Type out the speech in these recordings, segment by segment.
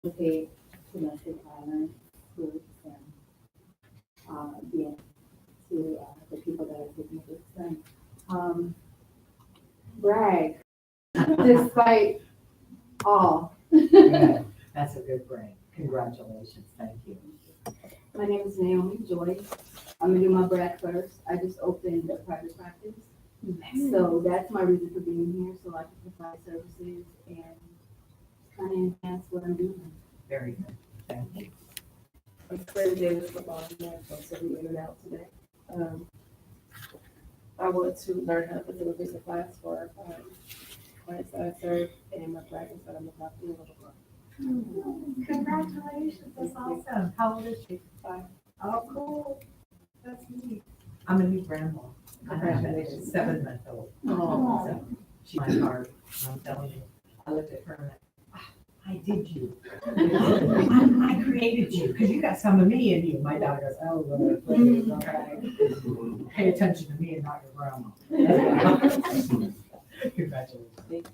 facilitate domestic violence groups and yeah, to the people that are taking this thing. Brag, despite all. Good. That's a good break. Congratulations. Thank you. My name is Naomi Joy. I'm gonna do my brag first. I just opened a private practice. So that's my reason for being here, so I can provide services and kind of enhance what I'm doing. Very good. Thank you. I'm Freddie Davis from Baltimore, so we in and out today. I want to learn how to facilitate the class for clients that I serve and my practice that I'm about to do a little more. Congratulations. That's awesome. How old is she? 5. Oh, cool. That's neat. I'm a new grandma. I have a 7-month-old. Oh. So she's my heart. I'm telling you. I looked at her and I did you. I created you because you got some of me in you. My daughter goes, oh, Lord, please, okay. Pay attention to me and not your grandma. Congratulations. Thank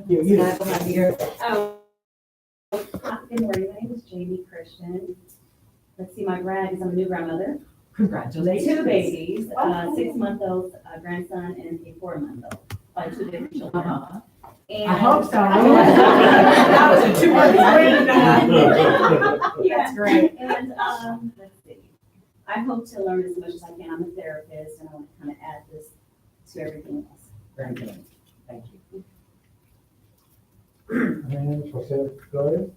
You here. Good morning, my name is Jamie Christian. Let's see, my brag is I'm a new grandmother. Congratulations. 2 babies, a 6-month-old grandson and a 4-month-old by 2 different children. Uh-huh. And I hope so. That was a 2-month wait. That's great. And, let's see, I hope to learn as much as I can. I'm a therapist and I want to kind of add this to everything else. Very good. Thank you. My name is Jose Flores.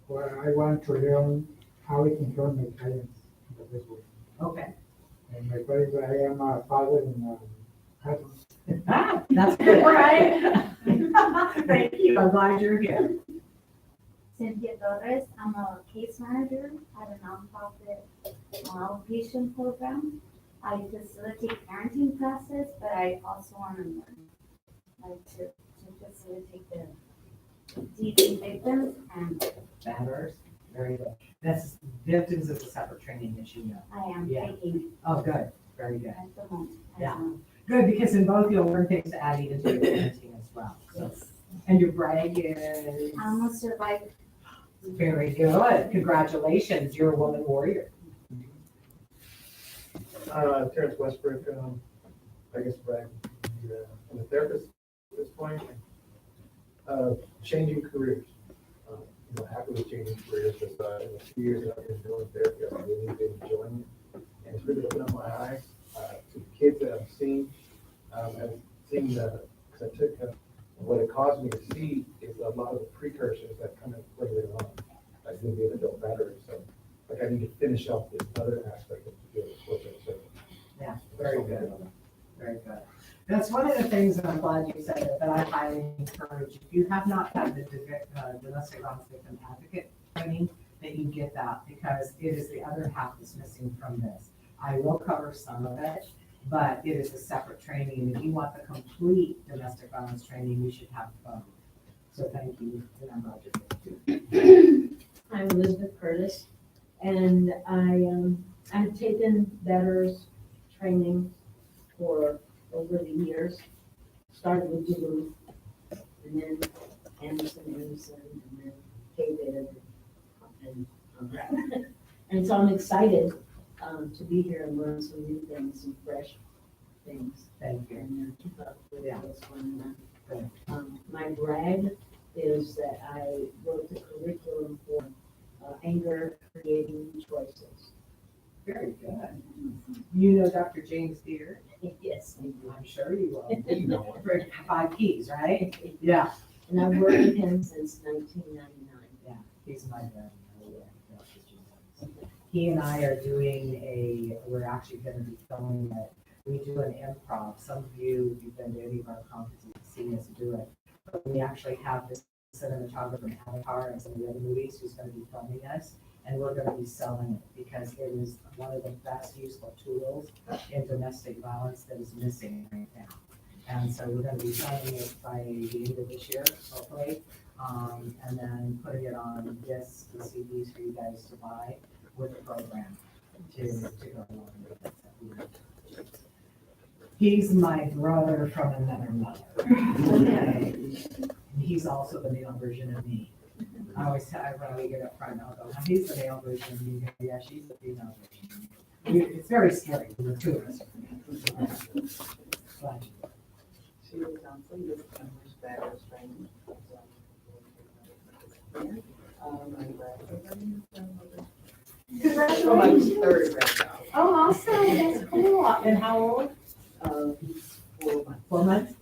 Well, I want to learn how we can help my clients in the best way. Okay. And my colleague, I am a father in That's good, right? Thank you. I'm glad you're here. Cynthia Torres. I'm a case manager at a nonprofit outpatient program. I facilitate parenting classes, but I also want to learn like to facilitate the DV victims, and Batterers. Very good. That's victims is a separate training, as you know. I am Yeah. taking Oh, good. Very good. at the moment. Yeah. Good, because in both you'll learn things to add even to your parenting as well. So, and your brag is I'm a survivor. very good. Congratulations. You're a woman warrior. Terrence Westbrook, I guess Brad, I'm a therapist at this point. Changing careers. Happy with changing careers because in the few years that I've been doing therapy, I've really been enjoying it. And it's really opened up my eyes to the kids that I've seen. And seeing because I took what it caused me to see is a lot of the precursors that come in later on, like being an adult battery. So, like I need to finish off this other aspect of the field. Yeah, very good. Very good. That's one of the things that I'm glad you said that I highly encourage. If you have not had the domestic violence victim advocate training, that you get that because it is the other half that's missing from this. I will cover some of it, but it is a separate training. And if you want the complete domestic violence training, you should have both. So thank you, and I'm glad you're here. I'm Elizabeth Curtis, and I've taken Batterers training for over the years. Started with Jubilee, and then Anderson, and then David, and so I'm excited to be here and learn some new things, some fresh things. Thank you. And keep up with what's going Good. on. My brag is that I wrote the curriculum for anger creating choices. Very good. You know Dr. James Beard? Yes, I'm sure you will. You know him. 5 Ps, right? Yeah. and I've worked with him since 1999. Yeah, he's my dad. He and I are doing we're actually going to be filming it. We do an improv. Some of you, if you've been to any of our conferences, have seen us do it. But we actually have this cinematographer from Avatar and some of the other movies who's going to be filming us. And we're going to be selling it because it is one of the best useful tools in domestic violence that is missing right now. And so we're going to be selling it by the end of this year, hopefully, and then putting it on discs and CDs for you guys to buy with the program to go along with it. He's my brother from another mother. Okay. And he's also the male version of me. I always tell everyone when we get up front, I'll go, he's the male version of me. Yeah, she's the female version. It's very scary when the two of us. But She was on some distinguished Batterers training. Oh, my third grade. Oh, awesome, that's cool. And how old? He's 4 months. 4 months.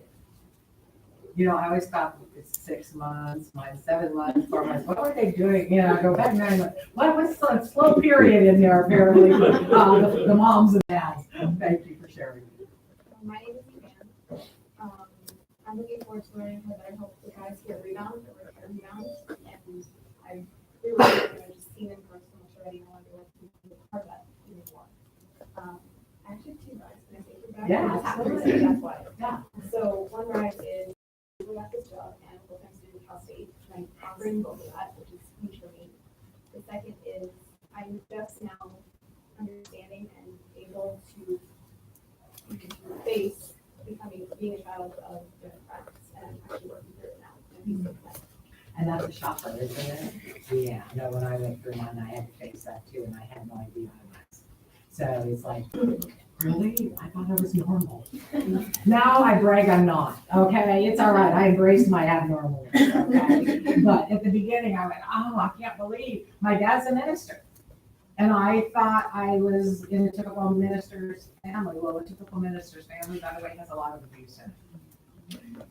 You know, I always thought it's 6 months, mine's 7 months, 4 months. What were they doing? You know, I go back 9 months. What's the slow period in there apparently? The moms and dads. Thank you for sharing. My name is Ivan. I'm looking forward to learning how I hope the guys get rebound or repair rebound. And I really I've just seen them grow so much already. I wonder what to be a part of that even more. Actually, 2 rides. Can I say 2 rides? Yeah, Absolutely. That's why. Yeah. So one ride is we got this job and full-time student at Cal State. And I'm offering both of that, which is huge for me. The second is I'm just now understanding and able to face being a child of Democrats and actually working through it now. And that's a shocker, isn't it? Yeah, no, when I went through mine, I had to face that too, and I had no idea I was. So it's like, really? I thought I was normal. Now I brag I'm not, okay? It's all right, I embraced my abnormalness, okay? But at the beginning, I went, oh, I can't believe, my dad's a minister. And I thought I was in a typical minister's family. Well, a typical minister's family, by the way, has a lot of abuse in it.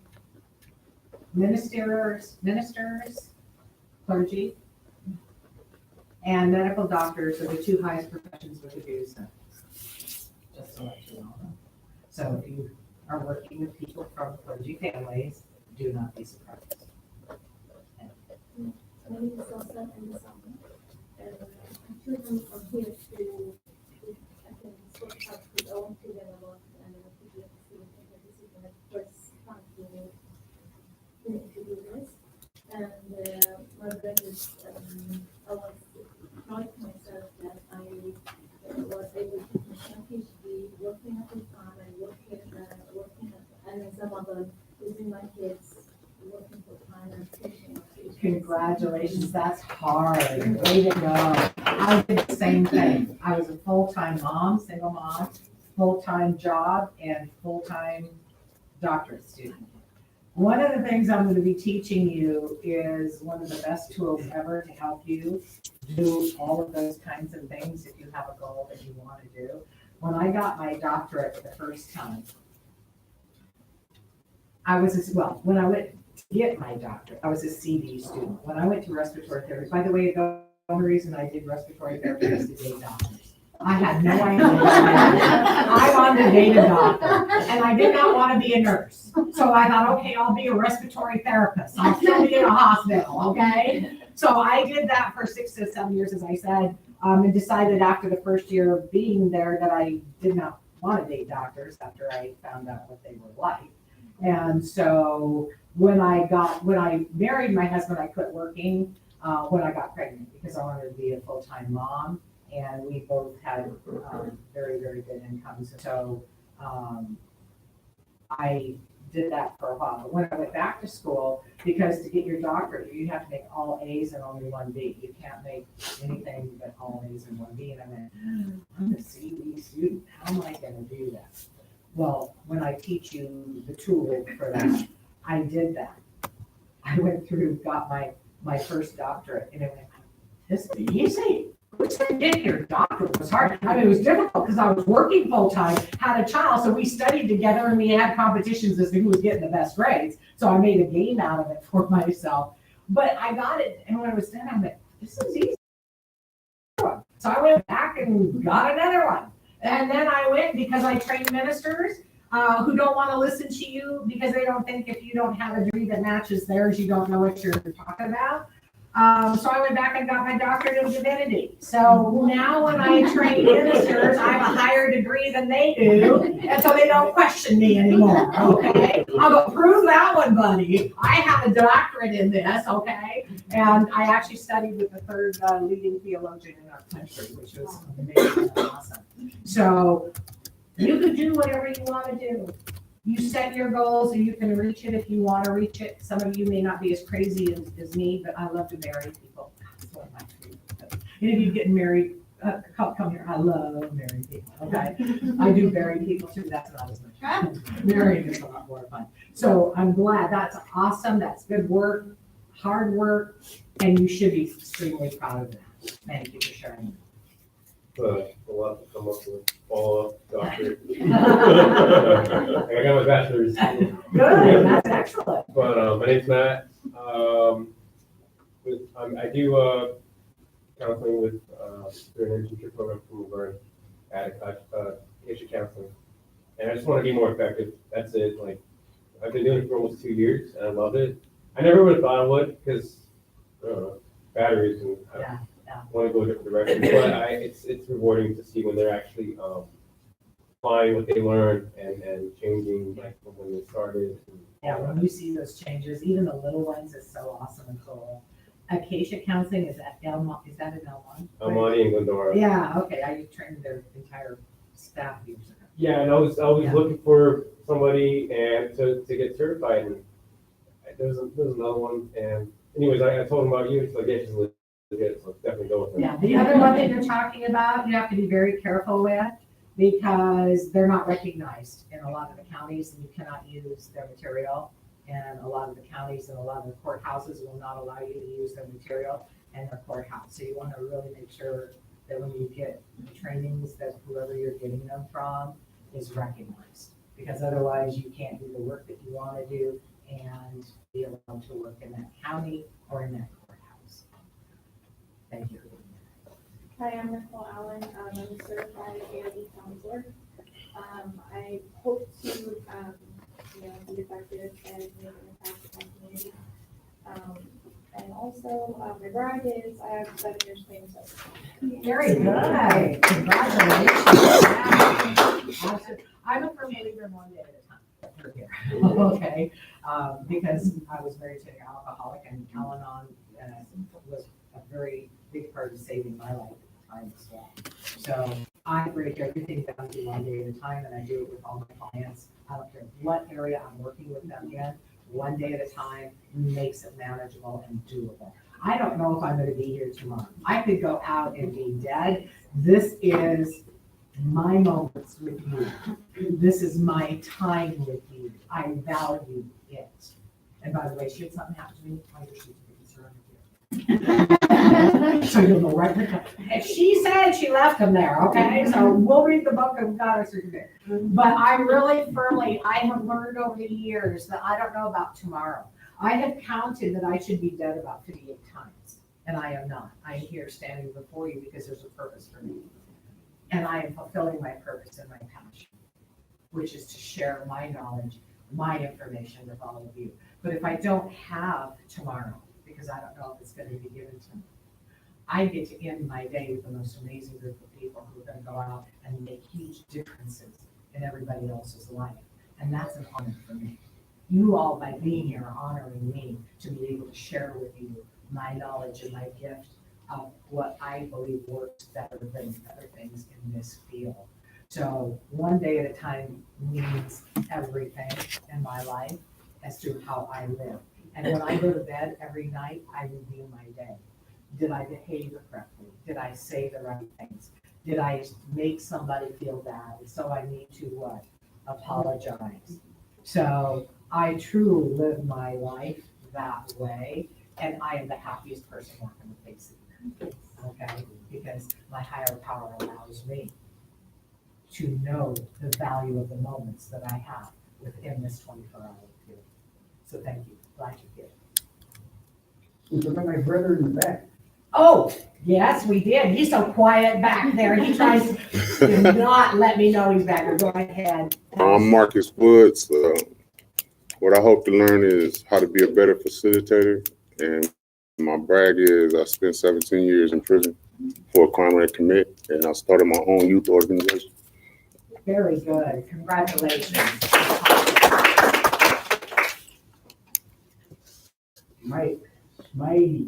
Ministers, clergy, and medical doctors are the 2 highest professions with abuse in it. Just to let you know. So if you are working with people from clergy families, do not be surprised. My name is Elsa and and two of them are here to, I can sort of have to own together and appreciate this is my first time to do this. And my brain is, I was proud of myself that I was able to keep my PhD, working at the farm and working and then some other using my kids, working full time and finishing my PhD. Congratulations, that's hard. Way to go. I did the same thing. I was a full-time mom, single mom, full-time job, and full-time doctorate student. One of the things I'm going to be teaching you is one of the best tools ever to help you do all of those kinds of things if you have a goal that you want to do. When I got my doctorate the first time, when I went to get my doctorate, I was a CD student. When I went to respiratory therapy, by the way, the only reason I did respiratory therapy was to date doctors. I had no idea. I wanted to date a doctor, and I did not want to be a nurse. So I thought, okay, I'll be a respiratory therapist. I'll still be in a hospital, okay? So I did that for 6 to 7 years, as I said, and decided after the first year of being there that I did not want to date doctors after I found out what they were like. And so when I married my husband, I quit working when I got pregnant because I wanted to be a full-time mom. And we both had very, very good incomes. So I did that for a while. But when I went back to school, because to get your doctorate, you have to make all A's and only 1 B. You can't make anything but all A's and 1 B. And I went, I'm a CD student. How am I going to do that? Well, when I teach you the tool for that, I did that. I went through, got my first doctorate, and it went, this is easy. Getting your doctorate was hard. I mean, it was difficult because I was working full time, had a child, so we studied together and we had competitions as to who was getting the best grades. So I made a game out of it for myself. But I got it, and when I was done, I went, this is easy. So I went back and got another one. And then I went because I trained ministers who don't want to listen to you because they don't think if you don't have a degree that matches theirs, you don't know what you're talking about. So I went back and got my doctorate of divinity. So now when I train ministers, I have a higher degree than they do, and so they don't question me anymore, okay? I'll go, prove that one, buddy. I have a doctorate in this, okay? And I actually studied with the 3rd leading theologian in our country, which was amazing and awesome. So you could do whatever you want to do. you set your goals and you can reach it if you want to reach it. Some of you may not be as crazy as me, but I love to marry people. That's one of my favorites. Any of you getting married, come here. I love marrying people, okay? I do marry people too. That's not as much fun. Marrying is a lot more fun. So I'm glad. That's awesome. That's good work, hard work, and you should be extremely proud of that. Thank you for sharing. A lot to come up with, follow-up, doctorate. I got my bachelor's. Good, that's excellent. But my name's Matt. I do counseling with through an internship program from Laverne at patient counseling, and I just want to be more effective. That's it. Like I've been doing it for almost 2 years, and I love it. I never would have thought I would because I don't know, batteries and Yeah. want to go a different direction. But it's rewarding to see when they're actually applying what they learned and changing like from when they started. Yeah, when you see those changes, even the little ones, is so awesome and cool. Acacia Counseling is that Elmont? Is that in Elmont? Monty and Glendora. Yeah, okay. I trained their entire staff years ago. Yeah, and I was Yeah. looking for somebody and to get certified, and there's another one. And anyways, I told him about you. He's like, yeah, she's legit, so definitely go with her. Yeah, the other one that you're talking about, you have to be very careful with because they're not recognized in a lot of the counties and you cannot use their material. And a lot of the counties and a lot of the courthouses will not allow you to use their material in their courthouse. So you want to really make sure that when you get the trainings, that whoever you're getting them from is recognized. Because otherwise you can't do the work that you want to do and be allowed to work in that county or in that courthouse. Thank you. Hi, I'm Nicole Allen. I'm a certified AOD counselor. I hope to, be effective and make an impact in my community. And also, my brag is I have 7 years training service. Very good. Congratulations. Absolutely. I'm a firm believer in one day at a time. Okay, because I was married to an alcoholic and Al-Anon was a very big part of saving my life at the time as well. So I break everything down to one day at a time, and I do it with all my clients. I don't care what area I'm working with them in, one day at a time makes it manageable and doable. I don't know if I'm gonna be here tomorrow. I could go out and be dead. This is my moments with you. This is my time with you. I value it. And by the way, should something happen to me, my sheets will be surrounded here. So you'll know right where to come. And she said she left them there, okay? So we'll read the book of God or certificate. But I really firmly, I have learned over the years that I don't know about tomorrow. I have counted that I should be dead about 58 times, and I am not. I am here standing before you because there's a purpose for me. And I am fulfilling my purpose and my passion, which is to share my knowledge, my information with all of you. But if I don't have tomorrow, because I don't know if it's going to be given to me, I get to end my day with the most amazing group of people who are going to go out and make huge differences in everybody else's life. And that's an honor for me. You all, by being here, are honoring me to be able to share with you my knowledge and my gift of what I believe works better than other things in this field. So one day at a time means everything in my life as to how I live. And when I go to bed every night, I review my day. Did I behave correctly? Did I say the right things? Did I make somebody feel bad? So I need to what? Apologize. So I truly live my life that way, and I am the happiest person walking the face of the earth. Okay, because my higher power allows me to know the value of the moments that I have within this 24-hour period. So thank you. Glad you're here. Look at my brother in the back. Oh, yes, we did. He's so quiet back there. He tries to not let me know he's back there. Go ahead. I'm Marcus Woods. What I hope to learn is how to be a better facilitator. And my brag is I spent 17 years in prison for a crime I commit, and I started my own youth organization. Very good. Congratulations. Mike Smiley.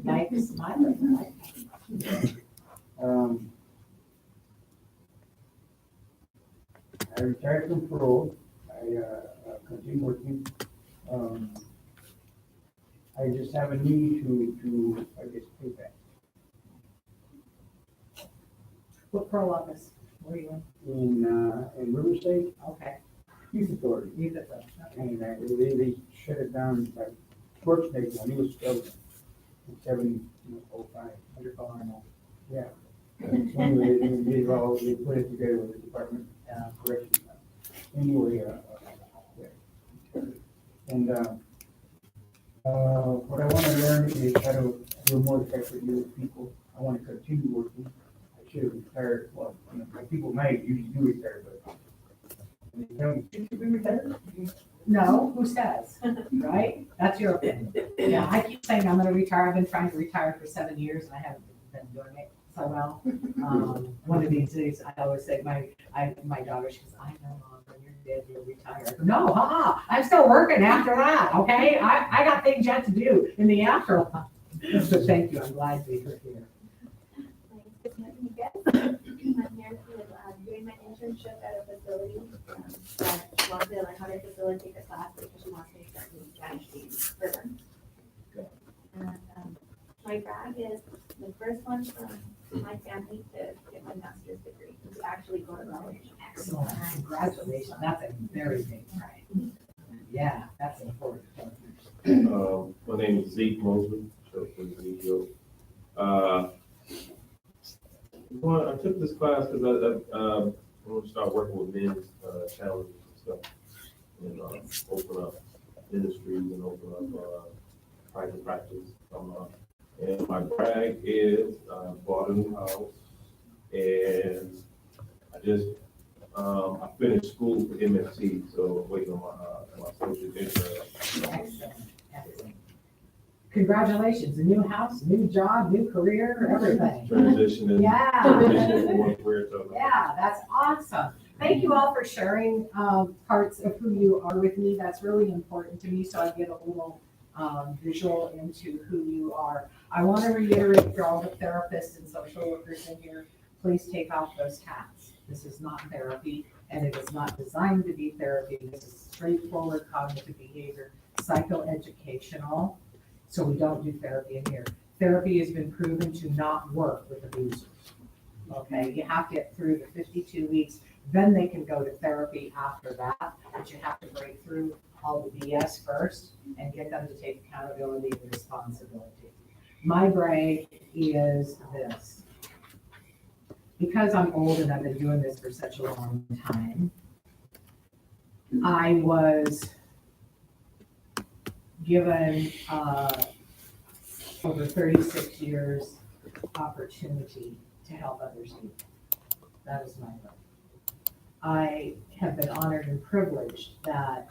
Mike Smiley. I retired from parole. I continue working. I just have a need to, I guess, pay back. What pro office were you In River State in? Okay, Youth Authority. you did that. Okay. And they shut it down by Schwarzenegger when he was president in 705. Yeah. Anyway, they put it together with the Department of Corrections. Anyway, yeah. And, what I want to learn is how to do more effectively with people. I want to continue working. I should have retired, well, like people my age usually do retire, but when they tell me, should you be retired? No, who says, right? That's your opinion. Yeah, I keep saying I'm gonna retire. I've been trying to retire for 7 years and I haven't been doing it so well. One of these days, I always say, my daughter, she goes, I know, Mom, when you're dead, you'll retire. I go, no, I'm still working after that, okay? I got things yet to do in the afterlife. So thank you, I'm glad you're here. Good meeting you guys. I'm here to, doing my internship at a facility, that wants to learn how to facilitate the class because she wants me to start doing Spanish games for them. And, my brag is the first one from my family to get my master's degree, and to actually go to college. Excellent, congratulations, that's a very big pride. Yeah, that's important. My name is Zeke Mosley, so for Ezekiel. Well, I took this class because I want to start working with men's challenges and stuff, and open up ministries and open up private practice. And my brag is I bought a new house, and I finished school for MFT, so I'm waiting on my social intern. Excellent, excellent. Congratulations, a new house, new job, new career, everything. Transitioning. Yeah. Transitioning from one career to another. Yeah, that's awesome. Thank you all for sharing parts of who you are with me. That's really important to me, so I get a little visual into who you are. I want to reiterate for all the therapists and social workers in here, please take off those hats. This is not therapy, and it is not designed to be therapy. This is straightforward cognitive behavior, psychoeducational. So we don't do therapy in here. Therapy has been proven to not work with abusers. Okay, you have to get through the 52 weeks, then they can go to therapy after that, but you have to break through all the BS first and get them to take accountability and responsibility. My brag is this. Because I'm old and I've been doing this for such a long time, I was given over 36 years opportunity to help others people. That is my life. I have been honored and privileged that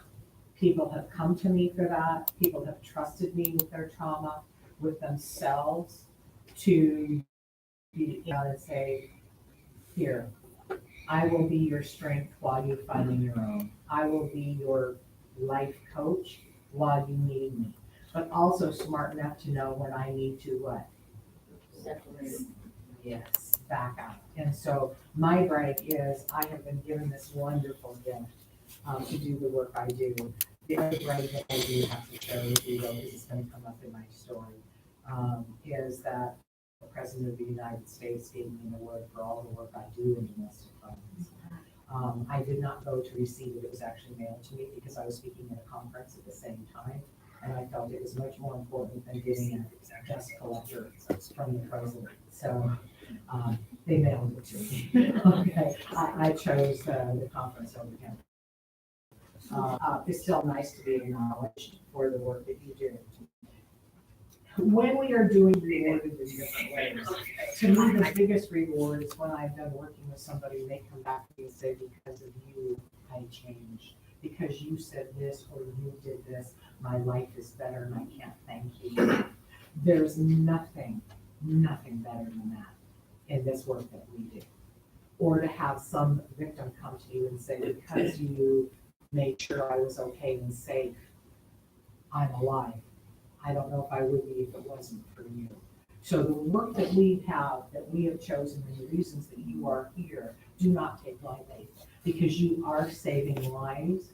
people have come to me for that. People have trusted me with their trauma, with themselves, to be able to say, here, I will be your strength while you're finding your own. I will be your life coach while you need me, but also smart enough to know when I need to what? Separate. Yes, back out. And so my brag is I have been given this wonderful gift to do the work I do. The other brag that I do have to share with you, though, because it's going to come up in my story, is that the President of the United States gave me an award for all the work I do in domestic violence. I did not go to receive it. It was actually mailed to me because I was speaking at a conference at the same time. And I felt it was much more important than getting a dust collector from the president. So they mailed it to me. Okay, I chose the conference over him. It's still nice to be acknowledged for the work that you do. When we are doing rewarded in different ways, to me, the biggest reward is when I've done working with somebody and they come back to me and say, because of you, I changed. Because you said this or you did this, my life is better and I can't thank you. There's nothing better than that in this work that we do. Or to have some victim come to you and say, because you made sure I was okay and safe, I'm alive. I don't know if I would be if it wasn't for you. So the work that we have chosen, and the reasons that you are here, do not take lightly, because you are saving lives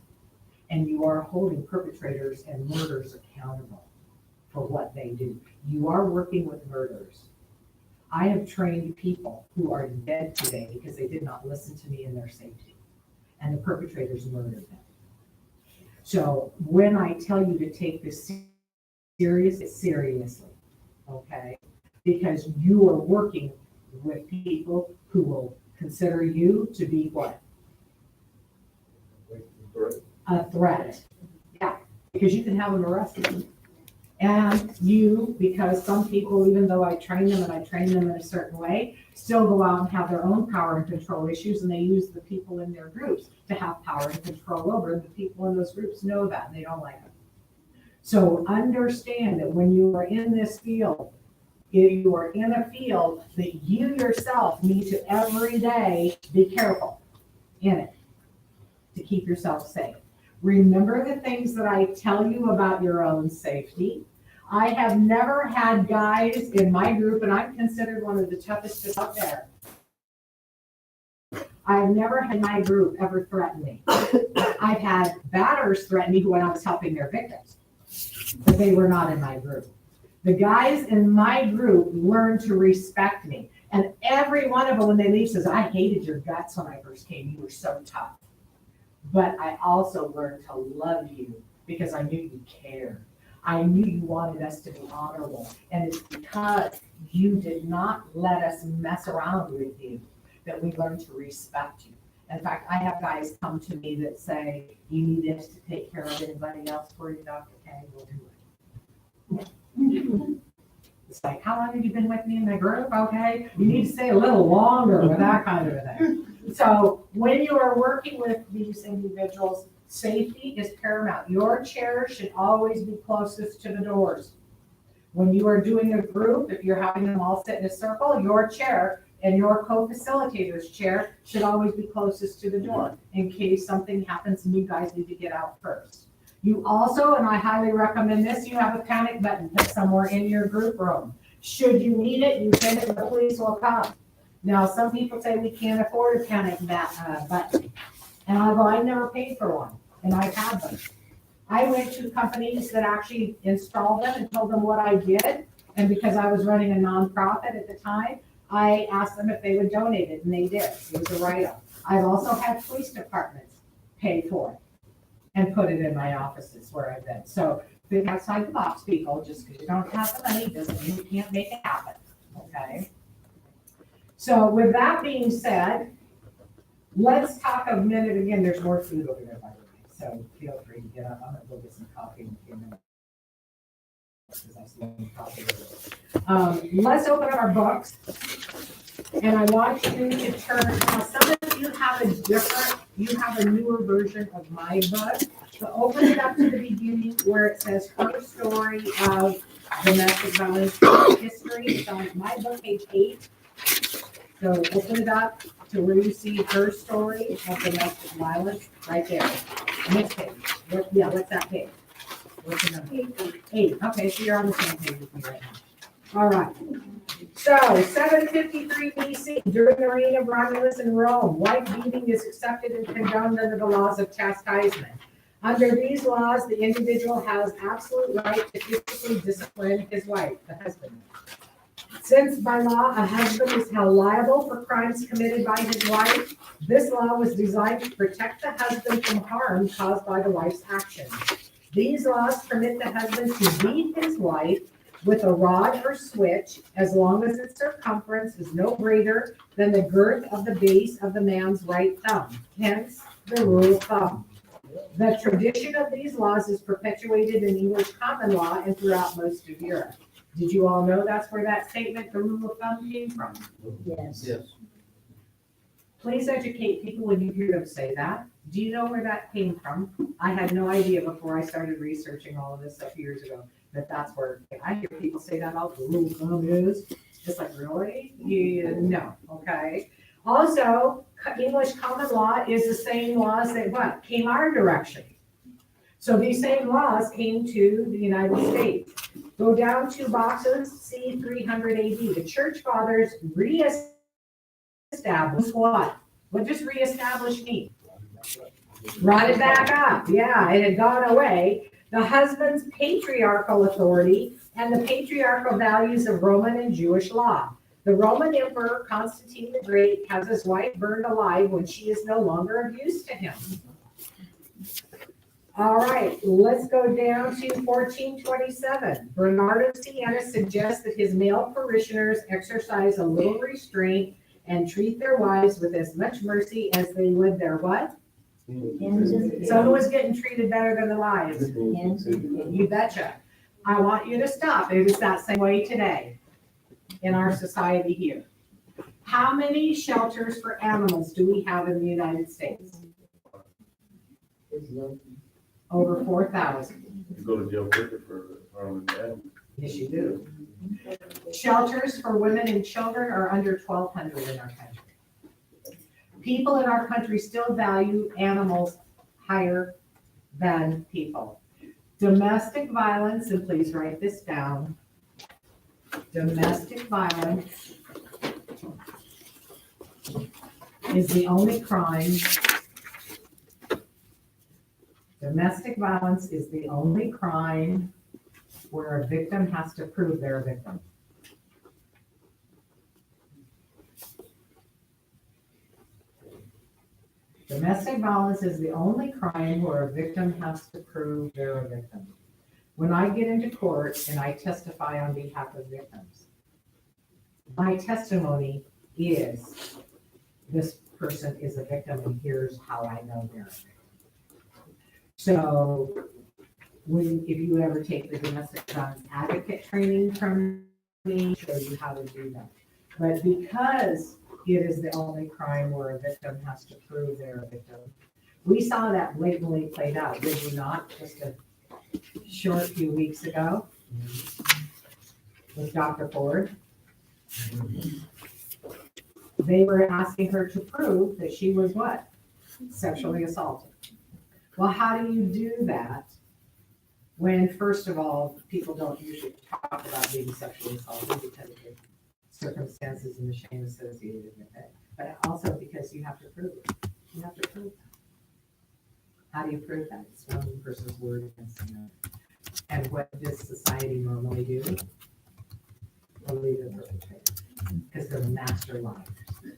and you are holding perpetrators and murderers accountable for what they do. You are working with murderers. I have trained people who are dead today because they did not listen to me in their safety, and the perpetrators murdered them. So when I tell you to take this seriously, okay? Because you are working with people who will consider you to be what? A threat. Yeah, because you can have them arrested. And you, because some people, even though I train them and I train them in a certain way, still go out and have their own power and control issues, and they use the people in their groups to have power and control over, and the people in those groups know that, and they don't like it. So understand that when you are in this field, if you are in a field that you yourself need to every day be careful in it to keep yourself safe. Remember the things that I tell you about your own safety. I have never had guys in my group, and I'm considered one of the toughest out there. I've never had my group ever threaten me. I've had batters threaten me when I was helping their victims, but they were not in my group. The guys in my group learned to respect me. And every one of them, when they leave, says, I hated your guts when I first came. You were so tough. But I also learned to love you because I knew you cared. I knew you wanted us to be honorable. And it's because you did not let us mess around with you that we learned to respect you. In fact, I have guys come to me that say, you need us to take care of anybody else for you, Dr. Kay, we'll do it. It's like, how long have you been with me in my group? Okay, you need to stay a little longer with that kind of a thing. So when you are working with these individuals, safety is paramount. Your chair should always be closest to the doors. When you are doing a group, if you're having them all sit in a circle, your chair and your co-facilitator's chair should always be closest to the door in case something happens and you guys need to get out first. You also, and I highly recommend this, you have a panic button put somewhere in your group room. Should you need it, you send it, the police will come. Now, some people say we can't afford a panic button. And I go, I never paid for one, and I've had them. I went to companies that actually installed them and told them what I did. And because I was running a nonprofit at the time, I asked them if they would donate it, and they did. It was a write-off. I've also had police departments pay for it and put it in my offices where I've been. So think outside the box, people. Just because you don't have the money doesn't mean you can't make it happen, okay? So with that being said, let's talk a minute again. There's more food over there, by the way. So feel free to get up. I'm gonna go get some coffee in a few minutes. Because I see some coffee over there. Let's open up our books. And I want you to turn, now some of you have a newer version of my book. So open it up to the beginning where it says her story of domestic violence history. It's on my book, page 8. So open it up to where you see her story of domestic violence, right there. Next page. Yeah, what's that page? What's the number? 8. Okay, so you're on the same page with me right now. All right. So 753 BC, during the reign of Romulus in Rome, wife beating is accepted and condoned under the laws of chastisement. Under these laws, the individual has absolute right to physically discipline his wife, the husband. Since by law a husband is held liable for crimes committed by his wife, this law was designed to protect the husband from harm caused by the wife's actions. These laws permit the husband to beat his wife with a rod or switch as long as its circumference is no greater than the girth of the base of the man's right thumb, hence the rule of thumb. The tradition of these laws is perpetuated in English common law and throughout most of Europe. Did you all know that's where that statement, the rule of thumb, came from? Yes. Yes. Please educate people when you hear them say that. Do you know where that came from? I had no idea before I started researching all of this stuff years ago that that's where I hear people say that all the rule of thumb is. It's like, really? No, okay. Also, English common law is the same laws that what? Came our direction. So these same laws came to the United States. Go down 2 boxes, C 300 AD. The church fathers reestablished what? What does reestablish mean? Brought it back up, yeah, it had gone away. The husband's patriarchal authority and the patriarchal values of Roman and Jewish law. The Roman Emperor Constantine the Great has his wife burned alive when she is no longer of use to him. All right, let's go down to 1427. Bernard of Siena suggests that his male parishioners exercise a little restraint and treat their wives with as much mercy as they would their what? So who is getting treated better than the wives? You betcha. I want you to stop. It is that same way today in our society here. How many shelters for animals do we have in the United States? Over 4,000. You go to jail quicker for harming animals. Yes, you do. Shelters for women and children are under 1,200 in our country. People in our country still value animals higher than people. Domestic violence, and please write this down. Domestic violence is the only crime. Domestic violence is the only crime where a victim has to prove they're a victim. Domestic violence is the only crime where a victim has to prove they're a victim. When I get into court and I testify on behalf of victims, my testimony is this person is a victim and here's how I know they're a victim. So if you ever take the domestic violence advocate training from me, show you how to do that. But because it is the only crime where a victim has to prove they're a victim, we saw that blatantly played out, did we not? Just a short few weeks ago with Dr. Ford. They were asking her to prove that she was what? Sexually assaulted. Well, how do you do that when, first of all, people don't usually talk about being sexually assaulted because of the circumstances and the shame associated with it, but also because you have to prove it. You have to prove that. How do you prove that? It's one person's word against another. And what does society normally do? Believe the perpetrator, because they're master liars.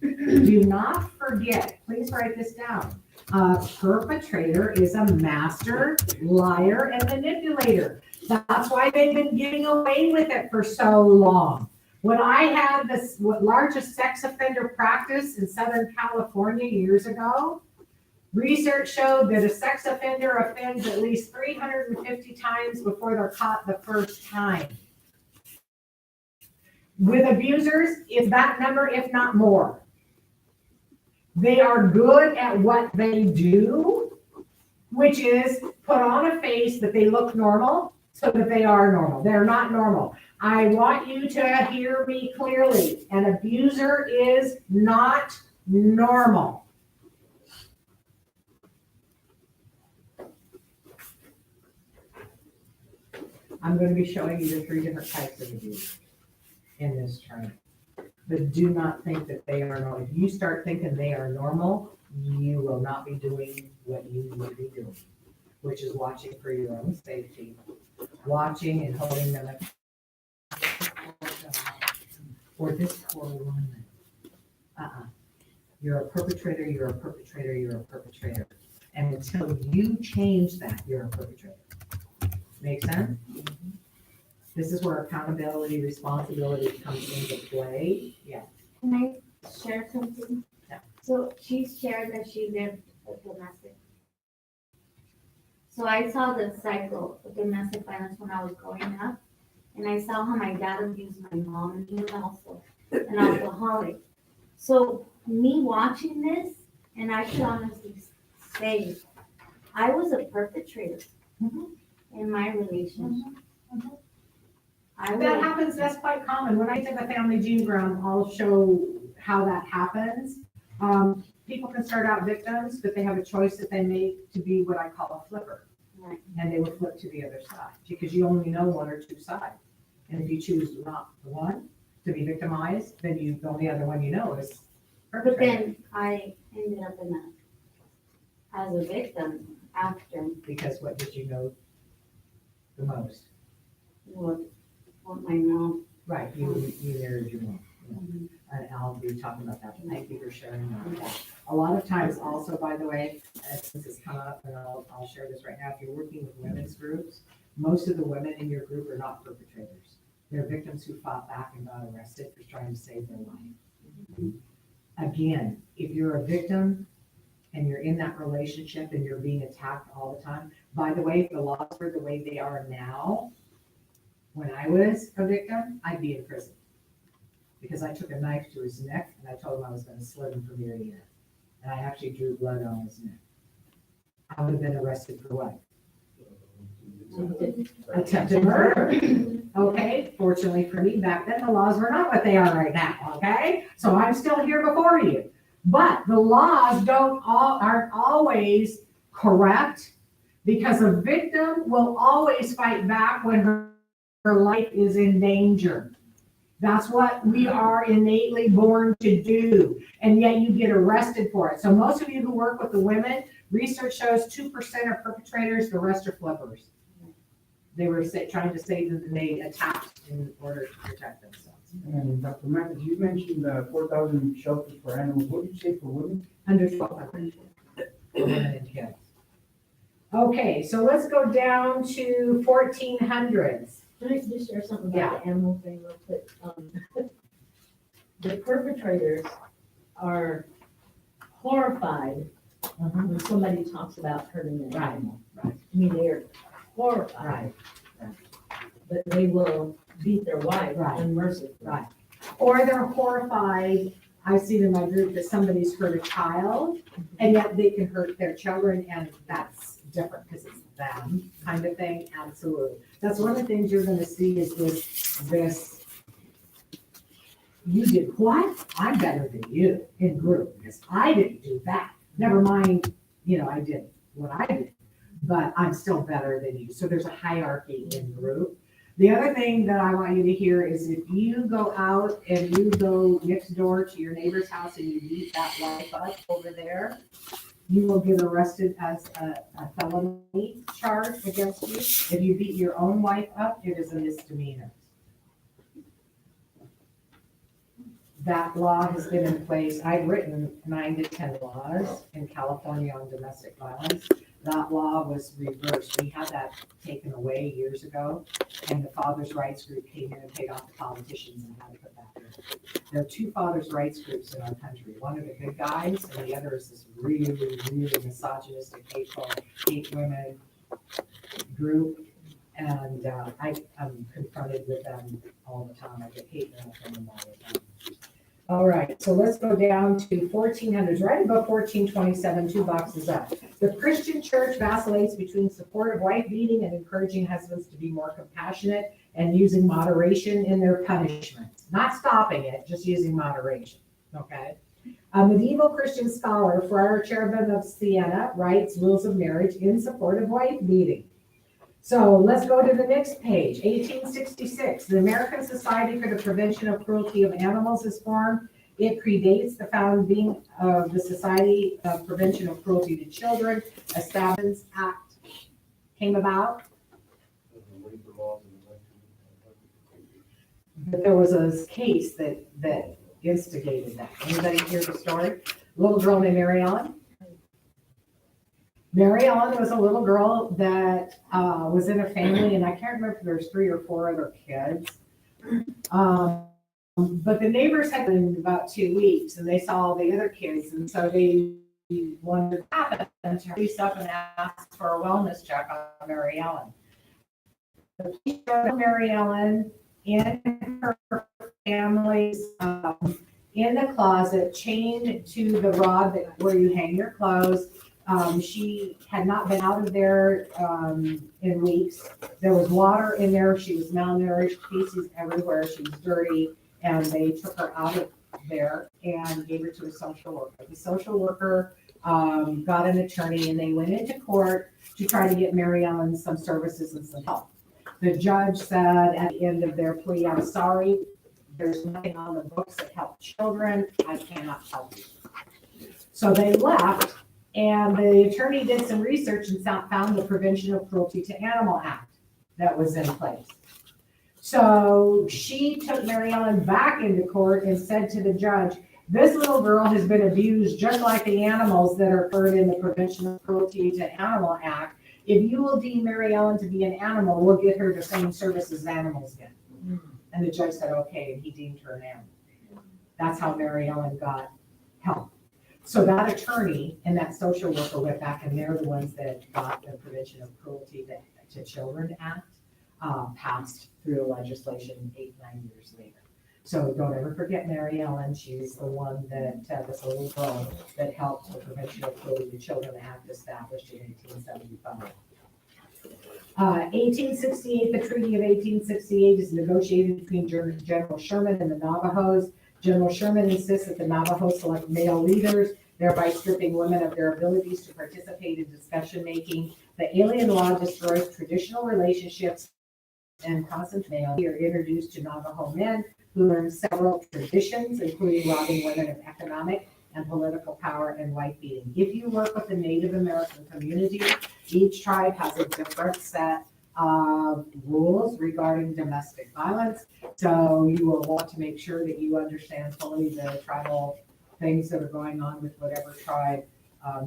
Do not forget, please write this down. A perpetrator is a master liar and manipulator. That's why they've been getting away with it for so long. When I had this largest sex offender practice in Southern California years ago, research showed that a sex offender offends at least 350 times before they're caught the first time. With abusers, it's that number, if not more. They are good at what they do, which is put on a face that they look normal so that they are normal. They're not normal. I want you to hear me clearly. An abuser is not normal. I'm going to be showing you the 3 different types of abuse in this training. But do not think that they are normal. If you start thinking they are normal, you will not be doing what you need to be doing, which is watching for your own safety, watching and holding them or this poor woman. You're a perpetrator, you're a perpetrator, you're a perpetrator. And until you change that, you're a perpetrator. Make sense? This is where accountability, responsibility comes into play. Yeah. Can I share something? Yeah. So she shared that she lived a domestic. So I saw the cycle of domestic violence when I was growing up. And I saw how my dad abused my mom, and he was also an alcoholic. So me watching this, and I can honestly say, I was a perpetrator in my relationship. That happens, that's quite common. When I take a family genealogy, I'll show how that happens. People can start out victims, but they have a choice that they make to be what I call a flipper. Right. And they will flip to the other side because you only know one or two sides. And if you choose not one to be victimized, then the only other one you know is But perpetrator. then I ended up in As a victim, after Because what did you know the most? what my mom, Right, you married your mom. And I'll be talking about that. Thank you for sharing that. A lot of times also, by the way, since it's come up, and I'll share this right now, if you're working with women's groups, most of the women in your group are not perpetrators. They're victims who fought back and got arrested for trying to save their life. Again, if you're a victim and you're in that relationship and you're being attacked all the time, by the way, if the laws were the way they are now, when I was a victim, I'd be in prison. Because I took a knife to his neck and I told him I was gonna slit him from ear to ear. And I actually drew blood on his neck. I would have been arrested for what? Attempted murder. Okay, fortunately for me, back then the laws were not what they are right now, okay? So I'm still here before you. But the laws aren't always correct, because a victim will always fight back when her life is in danger. That's what we are innately born to do, and yet you get arrested for it. So most of you who work with the women, research shows 2% are perpetrators, the rest are flippers. They were trying to save them and they attacked in order to protect themselves. And Dr. Mathis, you mentioned 4,000 shelters for animals. What did you say for women? Under 1,200 for women and kids. Okay, so let's go down to 1400s. can I just share something Yeah. about the animal thing real quick? The perpetrators are horrified when somebody talks about hurting an Right, animal. right. I mean, they're horrified. But they will beat their wife Right. unmercifully. Right. Or they're horrified, I've seen in my group that somebody's hurt a child, and yet they can hurt their children, and that's different because it's them kind of thing, absolutely. That's one of the things you're gonna see is this, you did what? I'm better than you in group, because I didn't do that. Never mind, I did what I did, but I'm still better than you. So there's a hierarchy in group. The other thing that I want you to hear is if you go out and you go next door to your neighbor's house and you beat that wife up over there, you will get arrested as a felony charge against you. If you beat your own wife up, it is a misdemeanor. That law has been in place. I've written 9 to 10 laws in California on domestic violence. That law was reversed. We had that taken away years ago, and the fathers' rights group came in and paid off the politicians and had to put that in. There are 2 fathers' rights groups in our country. One are the good guys, and the other is this really, really misogynistic, hateful, hate women group. And I'm confronted with them all the time. I get hate mail from them all the time. All right, so let's go down to 1400s, right above 1427, 2 boxes up. The Christian church vacillates between support of wife beating and encouraging husbands to be more compassionate and using moderation in their punishment. Not stopping it, just using moderation, okay? A medieval Christian scholar, Friar Cherubim of Siena, writes rules of marriage in support of wife beating. So let's go to the next page, 1866. The American Society for the Prevention of Cruelty of Animals is formed. It predates the founding of the Society of Prevention of Cruelty to Children. A Establishments Act came about. But there was a case that instigated that. Anybody hear the story? Little girl named Mary Ellen. Mary Ellen was a little girl that was in a family, and I can't remember if there's 3 or 4 other kids. But the neighbors had been in about 2 weeks, and they saw all the other kids, and so they wanted to happen to reach up and ask for a wellness check on Mary Ellen. So she showed Mary Ellen in her family's in the closet, chained to the rod where you hang your clothes. She had not been out of there in weeks. There was water in there. She was malnourished, feces everywhere. She was dirty, and they took her out of there and gave her to a social worker. The social worker got an attorney, and they went into court to try to get Mary Ellen some services and some help. The judge said at the end of their plea, "I'm sorry, there's nothing on the books that help children. I cannot help you." So they left And the attorney did some research and found the Prevention of Cruelty to Animal Act that was in place. So she took Mary Ellen back into court and said to the judge, this little girl has been abused just like the animals that are covered in the Prevention of Cruelty to Animal Act. If you will deem Mary Ellen to be an animal, we'll get her the same services animals get. And the judge said, okay, and he deemed her an animal. That's how Mary Ellen got help. So that attorney and that social worker went back, and they're the ones that got the Prevention of Cruelty to Children Act passed through legislation 8-9 years later. So don't ever forget Mary Ellen. She's the one that, this little girl that helped the Prevention of Cruelty to Children Act established in 1875. 1868, the Treaty of 1868 is negotiated between General Sherman and the Navajos. General Sherman insists that the Navajos select male leaders, thereby stripping women of their abilities to participate in discussion making. The alien law destroys traditional relationships and constant male. We are introduced to Navajo men who learn several traditions, including robbing women of economic and political power and wife beating. If you work with the Native American community, each tribe has a different set of rules regarding domestic violence. So you will want to make sure that you understand fully the tribal things that are going on with whatever tribe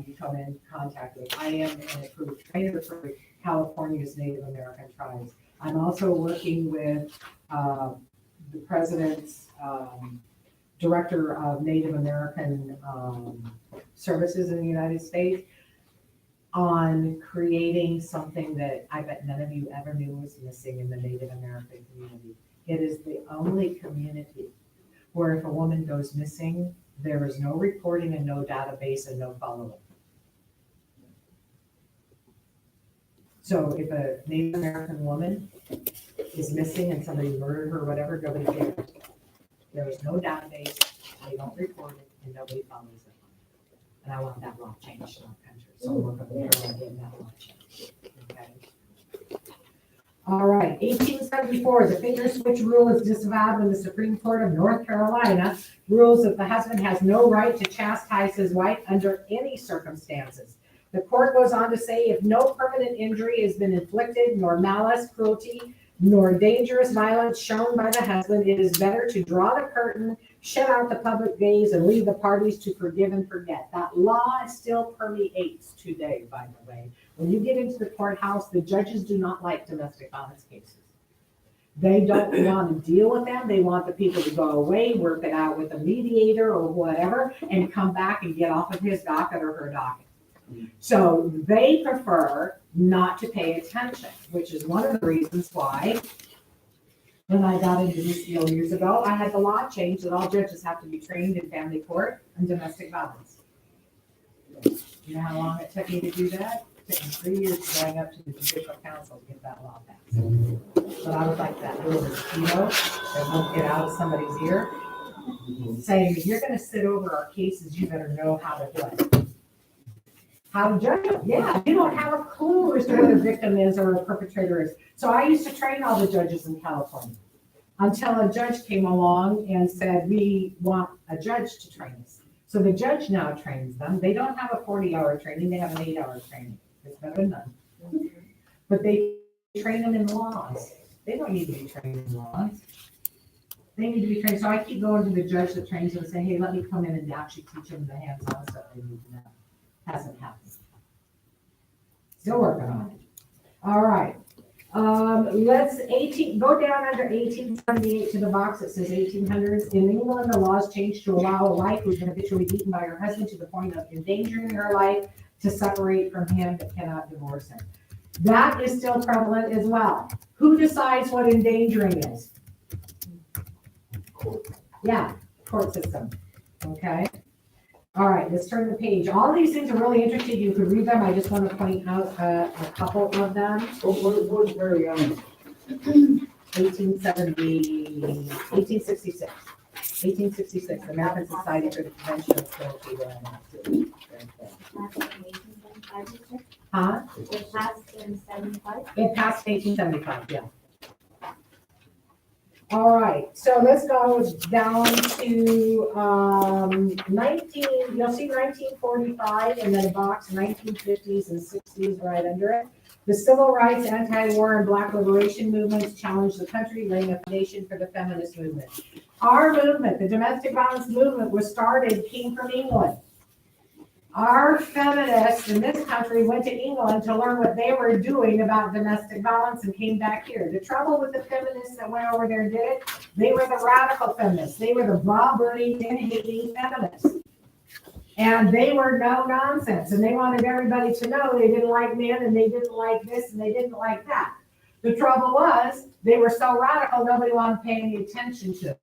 you come in contact with. I am an approved trainer for California's Native American tribes. I'm also working with the president's director of Native American services in the United States on creating something that I bet none of you ever knew was missing in the Native American community. It is the only community where if a woman goes missing, there is no reporting and no database and no follow-up. So if a Native American woman is missing and somebody murdered her or whatever, nobody cares. There is no database, they don't report it, and nobody follows it. And I want that law changed in our country. So I'm working with her on getting that law changed. Okay. All right, 1874, the finger switch rule is disavowed when the Supreme Court of North Carolina rules that the husband has no right to chastise his wife under any circumstances. The court goes on to say if no permanent injury has been inflicted, nor malice, cruelty, nor dangerous violence shown by the husband, it is better to draw the curtain, shut out the public gaze, and leave the parties to forgive and forget. That law still permeates today, by the way. When you get into the courthouse, the judges do not like domestic violence cases. They don't want to deal with them. They want the people to go away, work it out with a mediator or whatever, and come back and get off of his docket or her docket. So they prefer not to pay attention, which is one of the reasons why when I got into this deal years ago, I had the law change that all judges have to be trained in family court and domestic violence. You know how long it took me to do that? It took me 3 years going up to the judicial council to get that law passed. But I was like that little mosquito that won't get out of somebody's ear, saying, if you're gonna sit over our cases, you better know how to do it. How to judge it? Yeah, you don't have a clue as to what a victim is or a perpetrator is. So I used to train all the judges in California until a judge came along and said, we want a judge to train us. So the judge now trains them. They don't have a 40-hour training, they have an 8-hour training. It's better than none. But they train them in laws. They don't need to be trained in laws. They need to be trained. So I keep going to the judge that trains them and say, hey, let me come in and actually teach them the hands-on stuff they need to know. Hasn't happened. Still working on it. All right. Let's go down under 1878 to the box that says 1800s. In England, the laws changed to allow a wife who's been habitually beaten by her husband to the point of endangering her life to separate from him but cannot divorce him. That is still prevalent as well. Who decides what endangering is? Yeah, court system. Okay. All right, let's turn the page. All these things are really interesting. You could read them. I just want to point out a couple of them. What's Mary Ellen? 1866. 1866, the American Society for the Prevention of Cruelty to Animals. Huh? It passed in 75. It passed in 1875, yeah. All right, so let's go down to, you'll see 1945 and then a box 1950s and 60s right under it. The civil rights, anti-war, and black liberation movements challenged the country, laying a foundation for the feminist movement. Our movement, the domestic violence movement, came from England. Our feminists in this country went to England to learn what they were doing about domestic violence and came back here. The trouble with the feminists that went over there and did it, they were the radical feminists. They were the bra-burning and hating feminists. And they were no nonsense. And they wanted everybody to know they didn't like men and they didn't like this and they didn't like that. The trouble was they were so radical, nobody wanted to pay any attention to them.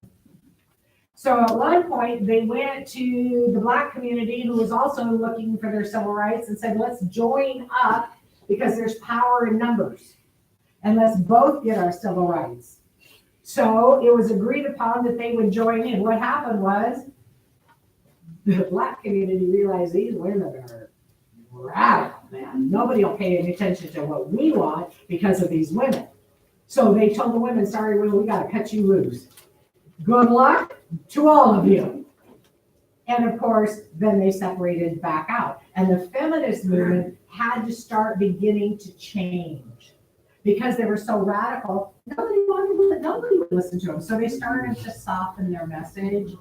So at one point, they went to the black community who was also looking for their civil rights and said, let's join up because there's power in numbers. And let's both get our civil rights. So it was agreed upon that they would join in. What happened was the black community realized these women are radical, man. Nobody will pay any attention to what we want because of these women. So they told the women, sorry, women, we got to cut you loose. Good luck to all of you. And of course, then they separated back out. And the feminist movement had to start beginning to change because they were so radical. Nobody would listen to them. So they started to soften their message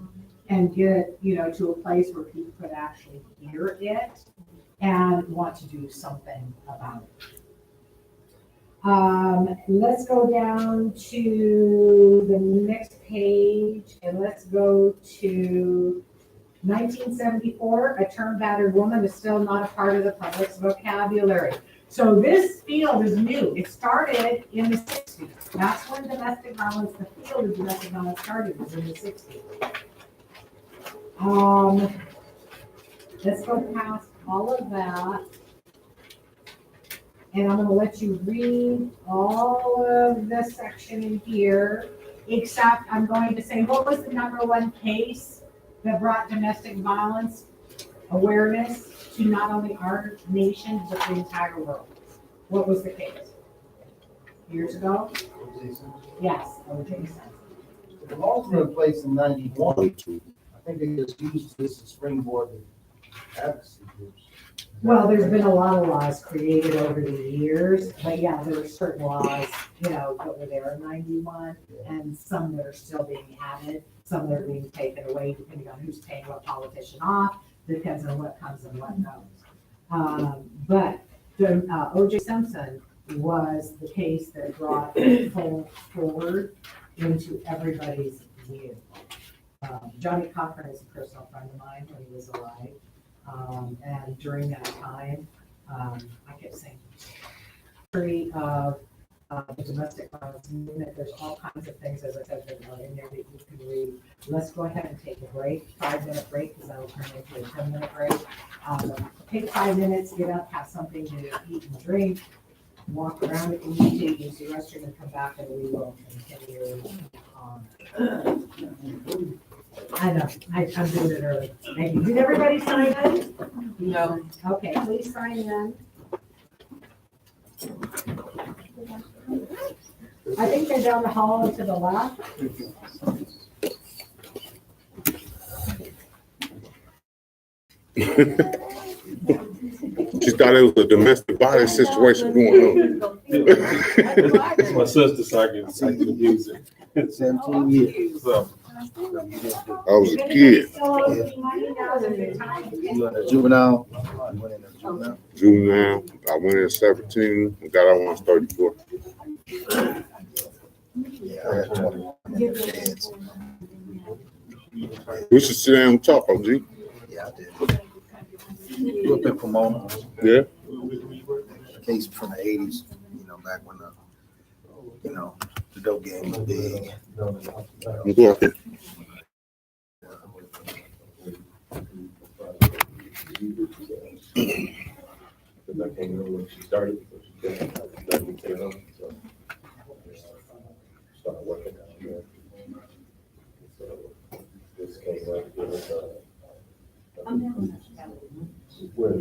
and get, to a place where people could actually hear it and want to do something about it. Let's go down to the next page and let's go to 1974. A term battered woman is still not a part of the public's vocabulary. So this field is new. It started in the 60s. That's when domestic violence, the field of domestic violence started, was in the 60s. Let's go past all of that. And I'm going to let you read all of this section in here, except I'm going to say, what was the #1 case that brought domestic violence awareness to not only our nation, but the entire world? What was the case? Years ago? Yes, O.J. Simpson. The laws were in place in 91. I think they just used this as springboard to advocacy groups. Well, there's been a lot of laws created over the years, but yeah, there were certain laws, that were there in 91, and some that are still being added, some that are being taken away, depending on who's paying what politician off, depends on what comes and what goes. But O.J. Simpson was the case that brought full forward into everybody's view. Johnny Cochran is a personal friend of mine when he was alive. And during that time, I kept saying, history of the domestic violence movement, there's all kinds of things, as I said, that are in there that you can read. Let's go ahead and take a break, 5-minute break, because that'll turn into a 10-minute break. Take 5 minutes, get up, have something to eat and drink, walk around if you need to, use the restroom, and come back, and we will continue on. I know, I'm doing it early. Thank you. Did everybody sign in? No. Okay, please sign in. I think they're down the hall and to the left. She thought it was a domestic violence situation going on. It's my sister, so I can use it. 17 years. So, I was a kid. You in a juvenile? You went in a juvenile? Juvenile. I went in 17 and got out when I was 34. Yeah, I had 21 kids. We should sit down and talk, OG. Yeah, I did. Grew up in Pomona. Yeah. A case from the 80s, back when the dope game was big. I'm going. because I came in when she started, so she couldn't let me stay home, so started working out here. So this came up with, where,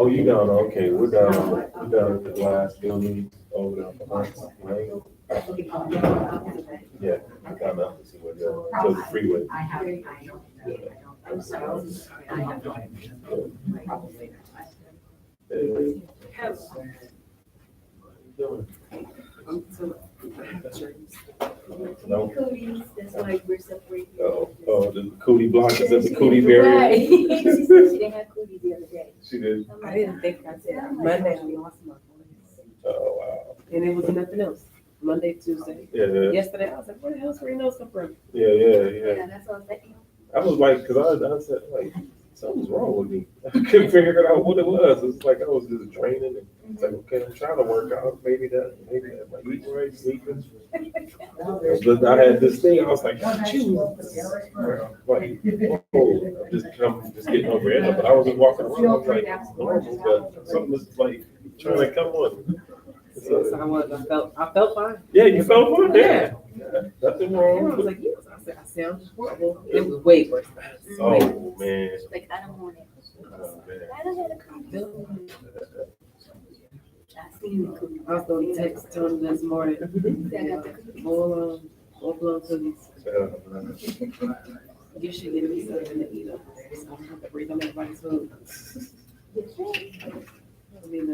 Oh, you down, okay, we're down at the glass building over there. Yeah, I'm down there to see what the freeway. I have, I don't, I'm sorry, I have no idea. Probably No. Cooties, that's why we're separated. Oh, the cootie block is at the cootie berry. Right. She said she didn't have cooties the other day. She did. I'm I like, didn't think I said Monday, I lost my voice. Oh, wow. And it was nothing else. Monday, Tuesday. Yeah, Yesterday, I was like, where the hell's Reno's come from? yeah. yeah, that's what I was thinking. I was like, cause I said, like, something's wrong with me. I couldn't figure out what it was. It's like I was just draining and it's like, okay, I'm trying to work out. Maybe that, like eating right, sleeping. But I had this thing, I was like, choose. Like, oh, I'm just getting over it. But I was just walking around, I was like, normal, but something was like trying to come on. So I felt fine. Yeah, you felt fine? Yeah. Nothing I wrong. was like, yes, I sound horrible. It was way worse. Oh, man. Like, I don't want it. Oh, man. I don't have a cookie. I seen the cookie. I was going to text Tony this morning. Full blown cookies. You should give me something to eat up there, so I don't have to breathe on everybody's food. I mean,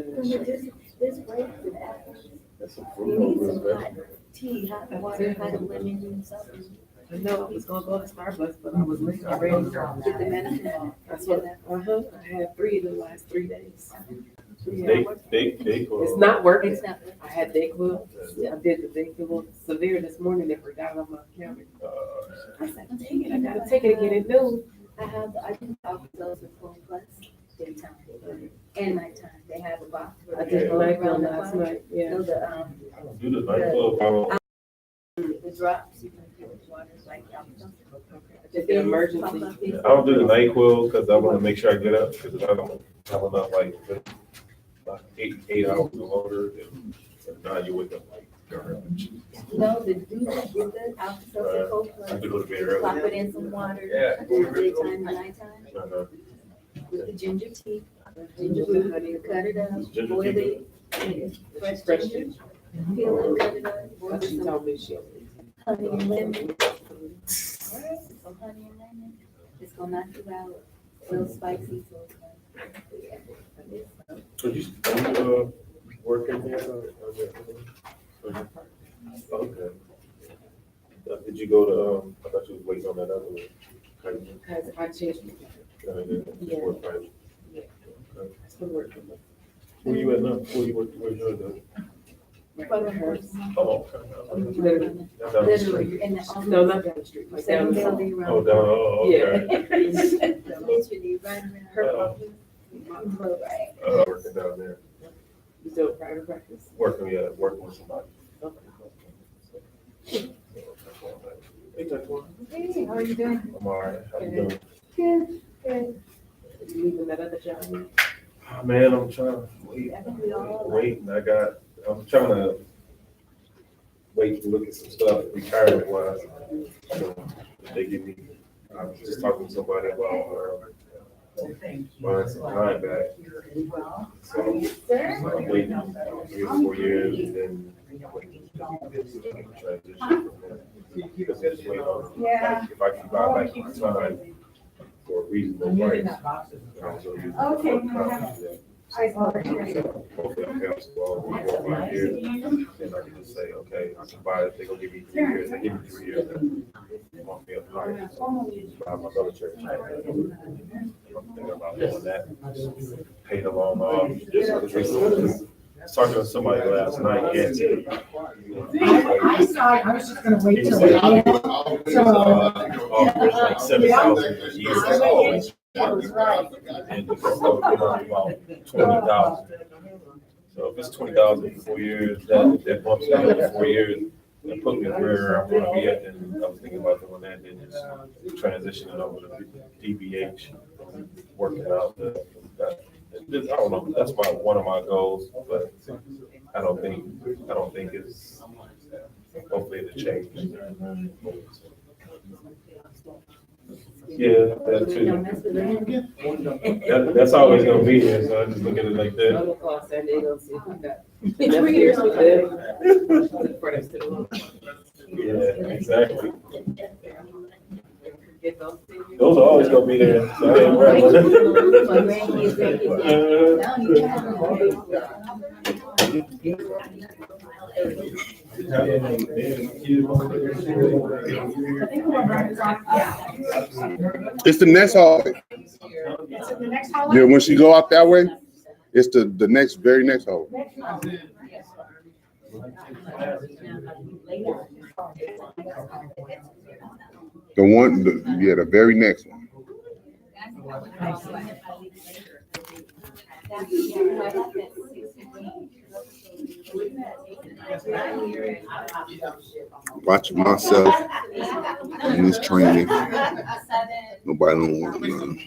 This grapes and apples. That's some You need some fruit. hot tea, hot water, hot lemon, and something. I know I was gonna go to Starbucks, but I was late already. Get the medicine. That's what, I had 3 the last 3 days. They It's not working. It's not. I had Dayquil. I did the Dayquil severe this morning. They forgot on my counter. I said, dang it, I gotta take it again at noon. I do those with Full Plus daytime and nighttime. They have a box. where I they did go NyQuil around the last clock. night, yeah. Those Do the NyQuil. the drops you can do with water, like alcohol. I did the emergency. I don't do the NyQuil because I want to make sure I get up because if I don't have enough, like 8 hours of water, then now you wake up like garbage. No, the do with the alcohol, Full I have to Plus. go to bed Plop early. it in some water. Yeah. Daytime and nighttime Uh-huh. with the ginger tea. Ginger tea, cut it up, Ginger boil tea. it. Fresh ginger. Peel it, cut it up. Boil She some told me she. honey and lemon. Some honey and lemon. It's gonna knock you out. A little spicy, so it's So you working there? Okay. Did you go to, I thought you was waiting on that other one. Because I changed my Yeah. Yeah. It's been working. Where you at now? Where you working? Where you at now? Oh, okay. Literally. Down the literally, street. in the. No, not down the street, like down the Building street. around. Oh, down, oh, okay. Literally, right around her office. Right. Working down there. You still private practice? Working with somebody. Hey, Taquan. Hey, how are you doing? I'm all right. How you doing? Good, good. You leaving that other job? Oh, man, I'm trying to wait. I think we all. Wait, and I'm trying to wait to look at some stuff retirement wise. They give me, I was just talking to somebody about buying some time back. So I'm waiting 3 or 4 years and then transition from there. Because it's waiting on, like, if I can buy back my time for a reasonable price. Okay. Hopefully I'm comfortable for 4 or 5 years. Then I can just say, okay, I can buy it, they're gonna give me 3 years, they give me 3 years. Then bump me up higher. Buy my military. I'm thinking about doing that, pay the loan off, just because I was talking to somebody last night, Yancy. I saw it, I was just gonna wait He till. said, So. offers like 7,000 a year. That was right. And it's about 20,000. So if it's 20,000 for 4 years, that bumps me up for 4 years. That put me where I'm gonna be at, and I was thinking about doing that, then just transitioning over to DBH, working out I don't know, that's one of my goals, but I don't think it's, hopefully it'll change. Yeah, that too. That's always gonna be there, so I just look at it like I that. will call San Diego, see if we got enough years with them. For us to Yeah, exactly. get those. Those are always gonna be there. So I ain't worried about It's the next hallway. Yeah, when she go out that way, it's the next, very next hallway. The very next one. Watching myself in this training. Nobody don't want none.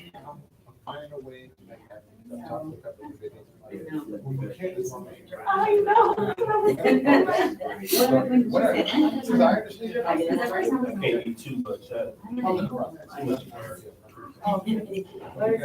Can't eat too much. I've been ignoring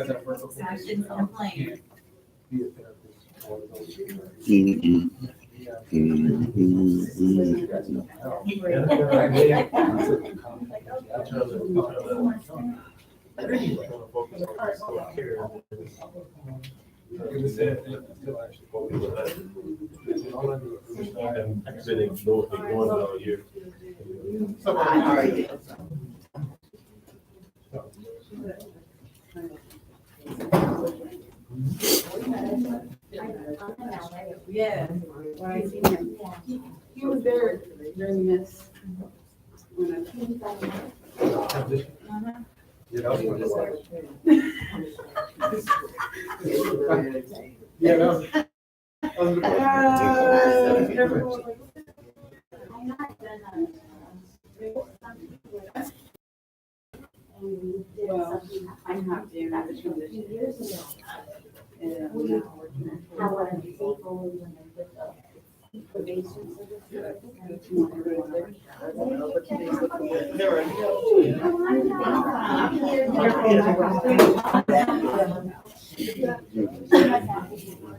it all year. Yeah, right. He was there during this. Yeah, that was. Well, I'm not doing that.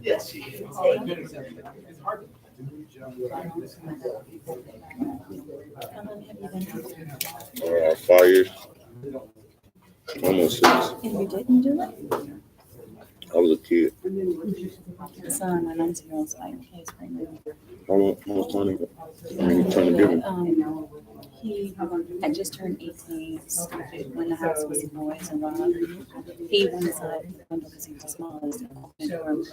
Yes. It's hard to. 5 years. Almost 6. And you didn't do it? I was a kid. Son, my 19-year-old's like, he's pregnant. How much money? I mean, he's trying to give him. He had just turned 18 when the house was noise and robbed. He went inside the window because he was the smallest. So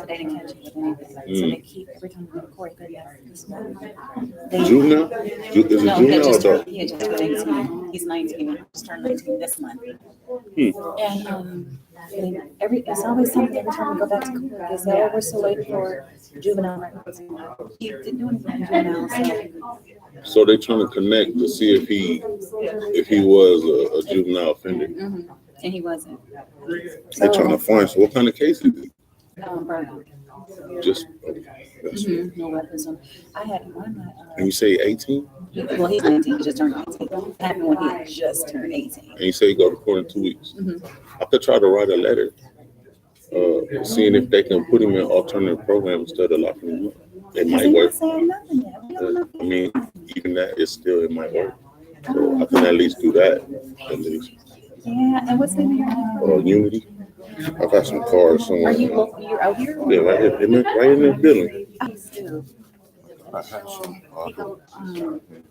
they didn't catch him with anything. So they keep, every time we go to court, they ask this one. Juvenile? Is it juvenile or adult? He had just turned 18. He's 19. Just turned 19 this month. And it's always something every time we go back to court because we're still waiting for juvenile records. He didn't do anything juvenile. So they're trying to connect to see if he was a juvenile offender. Mm-hmm. And he wasn't. They're trying to find. So what kind of case is it? Burglary. Just that's No weapons on. I had one of my. And you say 18? Well, he's 19. He just turned 18. I had one. He had just turned 18. And you say you go to court in 2 weeks. Mm-hmm. I could try to write a letter, seeing if they can put him in alternative program instead of locking him up. It might work. I mean, even that is still, it might work. So I can at least do that. At least. Yeah, and what's the name of your Unity. I got some cars somewhere. Are you local? You're out here? Yeah, right here, right in this building. I do. I have some.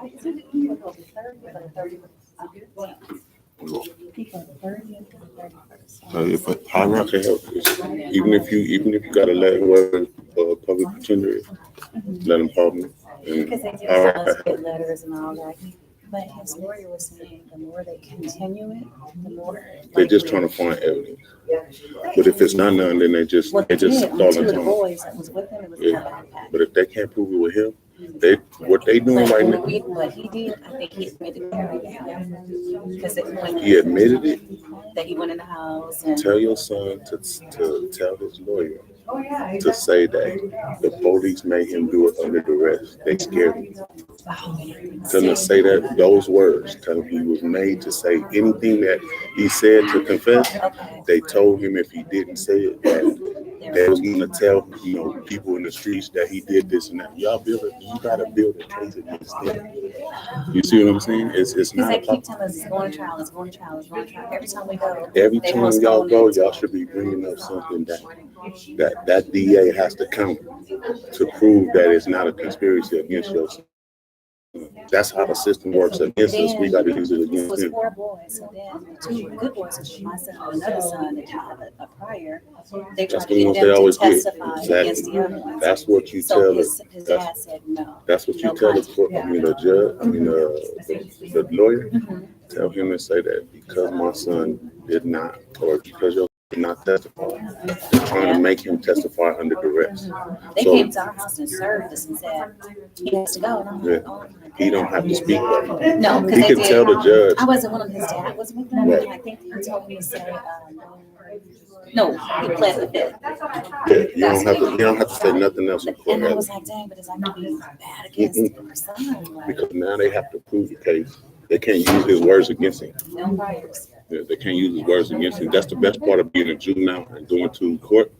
I said that you go 30 or 30. People 30 and 31st. So if High Rock can help, even if you gotta let whoever public pretender is, let them call me. Because they do solicit letters and all that. But his lawyer was saying the more they continue it, the more. They're just trying to find evidence. But if it's not none, then they just Two of stalling the time. boys that was with him, it was in a backpack. But if they can't prove it with him, what they doing right now? What he did, I think he admitted it. Because He admitted it. that he went in the house and. Tell your son to tell his lawyer to say that the police made him do it under duress. They scared him. Tell him to say those words. Tell him he was made to say anything that he said to confess. They told him if he didn't say it, that they was going to tell people in the streets that he did this and that. You gotta build a case against them. You see what I'm saying? It's Because not they keep about, telling us it's going to trial, it's going to trial, it's going to trial. Every time we go. every they time postpone y'all it go, until- y'all should be bringing up something that DA has to counter to prove that it's not a conspiracy against your son. That's how the system works against us. We got to use it It against was him. 4 boys, so then the 2 good boys, which was my son and another son that had a prior, they That's tried to the get ones them they to always get. testify against the other ones. That's what you So tell his us. dad said no. That's what you No tell the contest. court. The judge. The lawyer. Tell him to say that because my son did not, or because your son did not testify, they're trying to make him testify under duress. They So came to our house and served us and said, he has to go. And I'm like, oh my God. he don't have to speak. No, because He they can tell did. the judge. I wasn't one of his dad was with them. Right. And I think he told me to say, no, he pled the fifth. Yeah, you don't have to say nothing else in court. And I was like, dang, but is that going to be bad against our son? Like, Because now they have to prove the case. They can't use his words against him. no priors. Yeah, they can't use his words against him. That's the best part of being a juvenile and going to court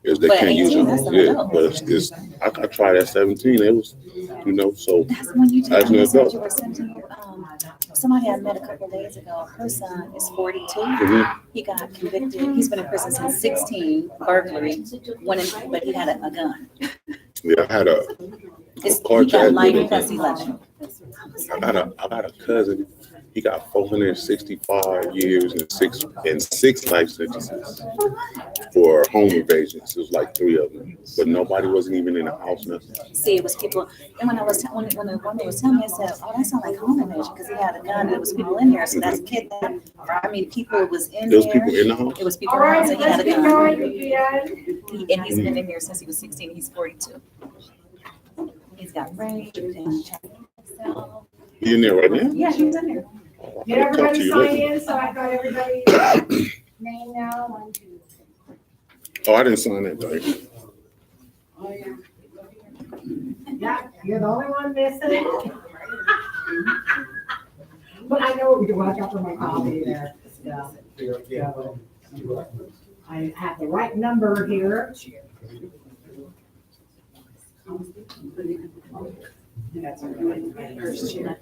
is they But can't use 18, it. that's an Yeah, adult. but it's I tried at 17. It was, so That's when you as told an me adult. you were 17. Somebody I met a couple of days ago, her son is 42. Mhm. He got convicted. He's been in prison since 16, burglary, but he had a gun. Yeah, I had a car He got crash life with him. plus 11. I got a cousin. He got 465 years and six life sentences for home invasions. It was like 3 of them, but nobody wasn't even in the house. Nothing. See, it was people. And when the woman was telling me, I said, "Oh, that sounds like home invasion because he had a gun and there was people in there." So that's kidnapping. I mean, people was in There was there. people in the house. It was people All in the right, house. And he had let's a get gun. going. And he's been in here since he was 16. He's 42. He's got raped and so. You in there right now? Yeah, he's in there. Did I'll talk to everybody you sign later. in? So I got everybody's name now. 1, 2. Oh, I didn't sign that thing. Yeah, you're the only one missing. But I know we can watch out for my copy there. Yeah. So, I have the right number here. That's all right. First chair.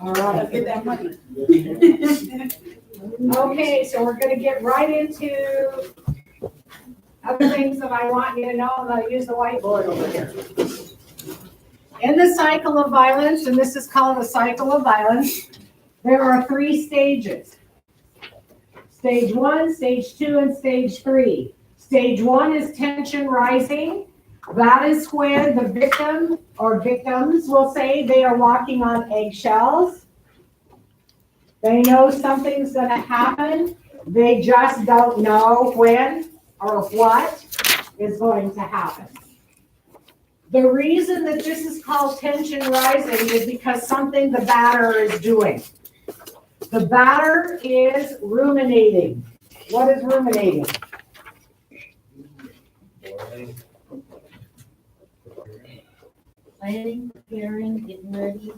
All right. Okay, so we're gonna get right into other things that I want you to know. I'm gonna use the whiteboard over here. In the cycle of violence, and this is called the cycle of violence, there are 3 stages. Stage 1, stage 2, and stage 3. Stage 1 is tension rising. That is when the victim or victims will say they are walking on eggshells. They know something's gonna happen. They just don't know when or what is going to happen. The reason that this is called tension rising is because something the batterer is doing. The batterer is ruminating. What is ruminating? Planning, preparing, getting ready,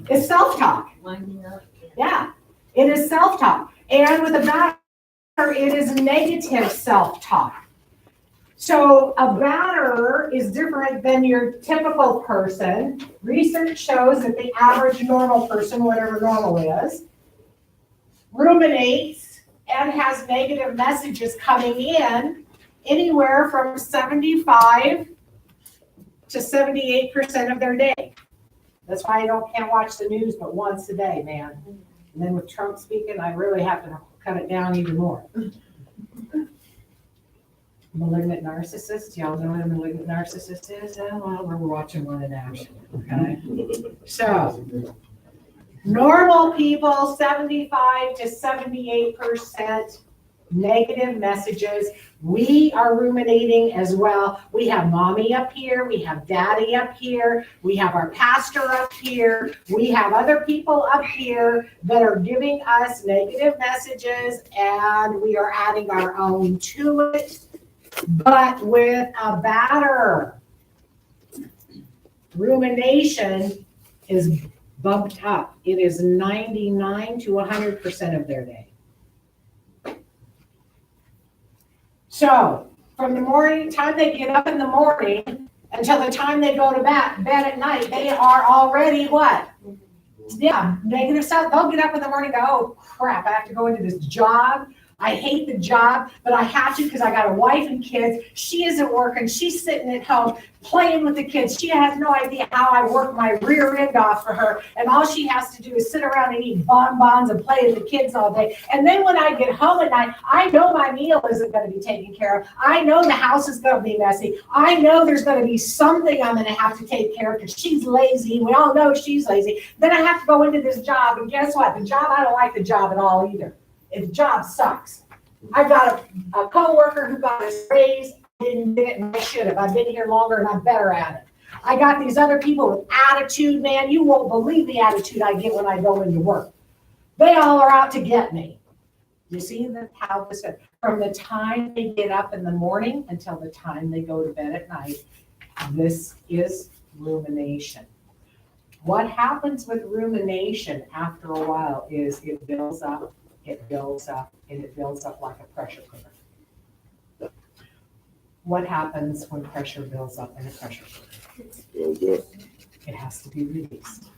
It's self-talk. winding up. Yeah, it is self-talk. And with a batterer, it is negative self-talk. So a batterer is different than your typical person. Research shows that the average normal person, whatever normal is, ruminates and has negative messages coming in anywhere from 75 to 78% of their day. That's why I can't watch the news but once a day, man. And then with Trump speaking, I really have to cut it down even more. Malignant narcissist, y'all know what a malignant narcissist is? Well, we're watching one in action, okay? So, normal people, 75 to 78% negative messages. We are ruminating as well. We have mommy up here, we have daddy up here, we have our pastor up here, we have other people up here that are giving us negative messages, and we are adding our own to it, but with a batter. Rumination is bumped up. It is 99 to 100% of their day. So from the morning time they get up in the morning until the time they go to bed at night, they are already what? Yeah, negative stuff. They'll get up in the morning and go, oh crap, I have to go into this job. I hate the job, but I have to because I got a wife and kids. She isn't working. She's sitting at home playing with the kids. She has no idea how I work my rear end off for her. And all she has to do is sit around and eat bonbons and play with the kids all day. And then when I get home at night, I know my meal isn't going to be taken care of. I know the house is going to be messy. I know there's going to be something I'm going to have to take care of because she's lazy. We all know she's lazy. Then I have to go into this job. And guess what? The job, I don't like the job at all either. The job sucks. I've got a coworker who got a raise, didn't get it, and I should have. I've been here longer and I'm better at it. I got these other people with attitude, man. You won't believe the attitude I get when I go into work. They all are out to get me. You see how this is? From the time they get up in the morning until the time they go to bed at night, this is rumination. What happens with rumination after a while is it builds up. It builds up, and it builds up like a pressure cooker. What happens when pressure builds up in a pressure cooker? It has to be released.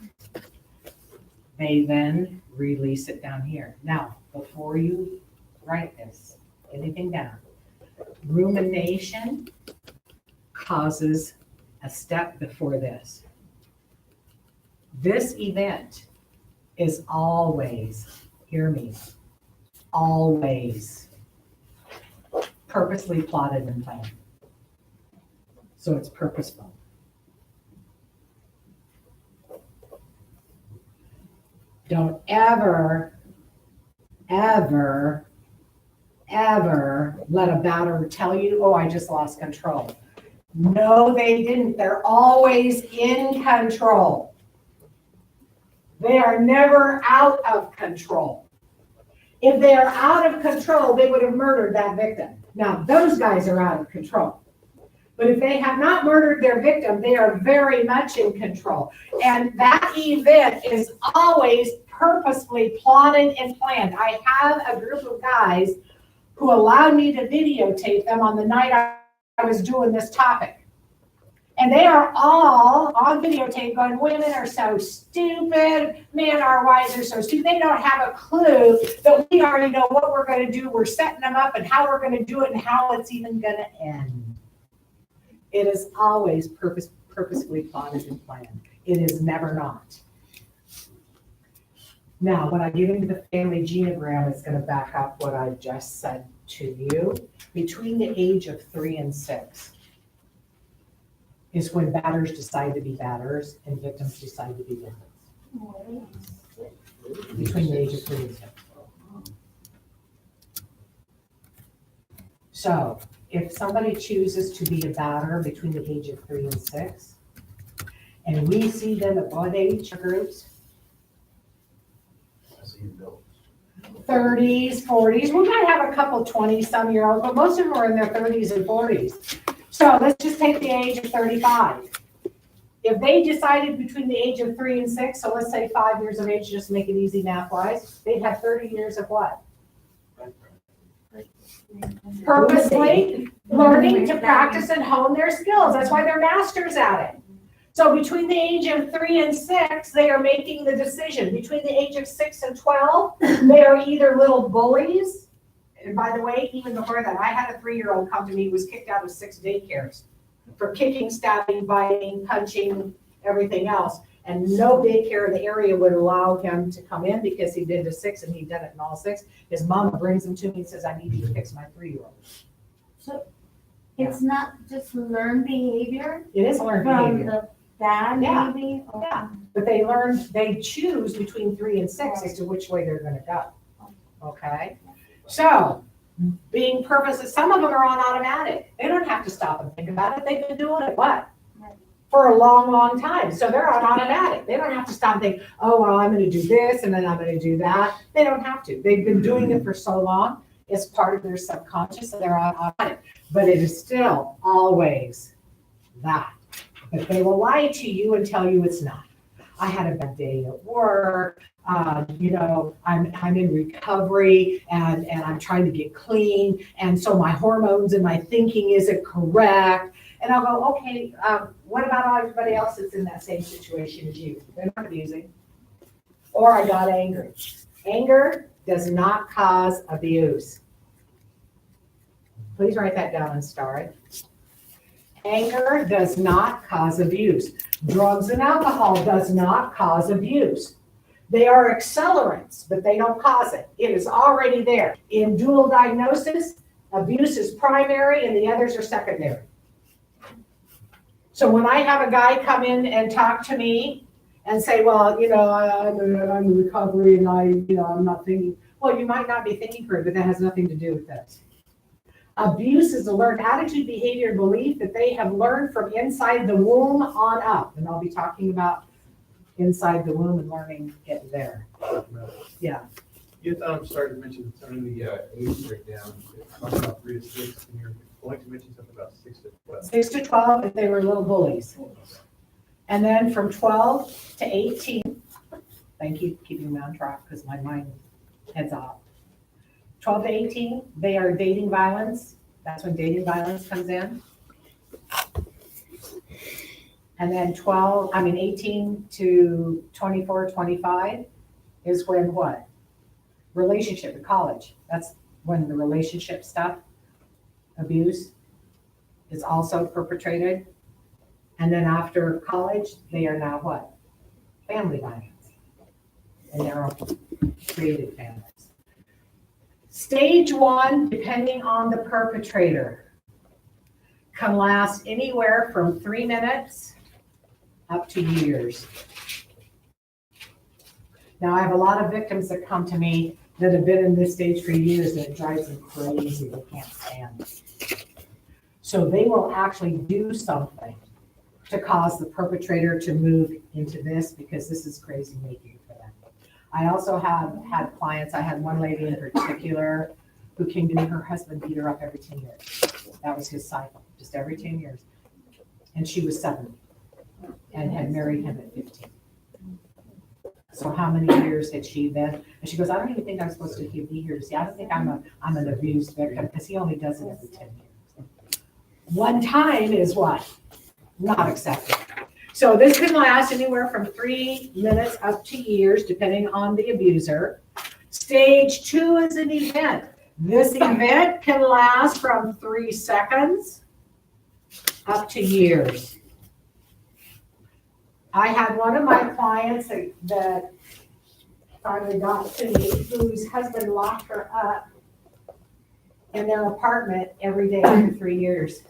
They then release it down here. Now, before you write this, anything down, rumination causes a step before this. This event is always, hear me, always purposely plotted and planned. So it's purposeful. Don't ever, ever, ever let a batter tell you, oh, I just lost control. No, they didn't. They're always in control. They are never out of control. If they are out of control, they would have murdered that victim. Now, those guys are out of control. But if they have not murdered their victim, they are very much in control. And that event is always purposefully plotted and planned. I have a group of guys who allowed me to videotape them on the night I was doing this topic. And they are all on videotape going, women are so stupid. Man, our wives are so stupid. They don't have a clue that we already know what we're going to do. We're setting them up and how we're going to do it and how it's even going to end. It is always purposefully plotted and planned. It is never not. Now, when I get into the family genogram, it's going to back up what I just said to you. Between the age of 3 and 6. Is when batters decide to be batters and victims decide to be victims. Between the age of 3 and 6. So, if somebody chooses to be a batter between the age of 3 and 6, and we see them at what age groups? 30s, 40s. We might have a couple 20-some-year-olds, but most of them are in their 30s and 40s. So let's just take the age of 35. If they decided between the age of 3 and 6, so let's say 5 years of age, just to make it easy math-wise, they'd have 30 years of what? Purposely learning to practice and hone their skills. That's why they're masters at it. So between the age of 3 and 6, they are making the decision. Between the age of 6 and 12, they are either little bullies. And by the way, even before that, I had a 3-year-old come to me who was kicked out of 6 daycares for kicking, stabbing, biting, punching, everything else. And no daycare in the area would allow him to come in because he'd been to 6 and he'd done it in all 6. His mama brings him to me and says, I need you to fix my 3-year-old. So it's not just learned behavior? It is learned From behavior. the dad, maybe? Yeah, but they choose between 3 and 6 as to which way they're gonna go, okay? So, being purposes, some of them are on automatic. They don't have to stop and think about it. They've been doing it, what? For a long, long time. So they're on automatic. They don't have to stop and think, oh, well, I'm gonna do this and then I'm gonna do that. They don't have to. They've been doing it for so long. It's part of their subconscious and they're on automatic. But it is still always that. But they will lie to you and tell you it's not. I had a bad day at work. I'm in recovery and I'm trying to get clean. And so my hormones and my thinking isn't correct. And I'll go, okay, what about everybody else that's in that same situation as you? They're not abusing. Or I got angry. Anger does not cause abuse. Please write that down and star it. Anger does not cause abuse. Drugs and alcohol does not cause abuse. They are accelerants, but they don't cause it. It is already there. In dual diagnosis, abuse is primary and the others are secondary. So when I have a guy come in and talk to me and say, well, I'm in recovery and I'm not thinking, well, you might not be thinking correctly, but that has nothing to do with this. Abuse is a learned attitude, behavior, and belief that they have learned from inside the womb on up. And I'll be talking about inside the womb and learning it there. Yeah. You started to mention some of the age breakdown. Talking about 3 to 6, and you're going to mention something about 6 to 12. 6 to 12 if they were little bullies. And then from 12 to 18, thank you for keeping me on track because my mind heads off. 12 to 18, they are dating violence. That's when dating violence comes in. And then 18 to 24, 25 is when what? Relationship in college. That's when the relationship stuff, abuse, is also perpetrated. And then after college, they are now what? Family violence. And they're all created families. Stage 1, depending on the perpetrator, can last anywhere from 3 minutes up to years. Now, I have a lot of victims that come to me that have been in this stage for years and it drives them crazy. They can't stand it. So they will actually do something to cause the perpetrator to move into this because this is crazy making for them. I also have had clients, I had one lady in particular who came to me, her husband beat her up every 10 years. That was his cycle, just every 10 years. And she was 70 and had married him at 15. So how many years had she been? And she goes, I don't even think I'm supposed to be here to see. I don't think I'm an abused victim because he only does it every 10 years. One time is what? Not acceptable. So this can last anywhere from 3 minutes up to years, depending on the abuser. Stage 2 is an event. This event can last from 3 seconds up to years. I had one of my clients that finally got to me, whose husband locked her up in their apartment every day for 3 years.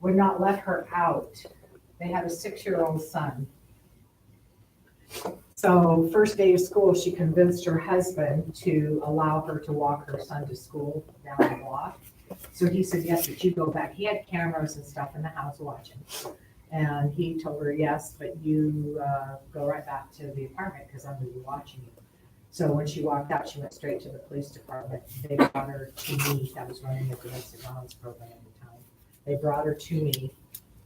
Would not let her out. They had a 6-year-old son. So first day of school, she convinced her husband to allow her to walk her son to school down the block. So he said, yes, but you go back. He had cameras and stuff in the house watching. And he told her, yes, but you go right back to the apartment because I'm going to be watching you. So when she walked out, she went straight to the police department. They brought her to me. I was running a domestic violence program at the time. They brought her to me.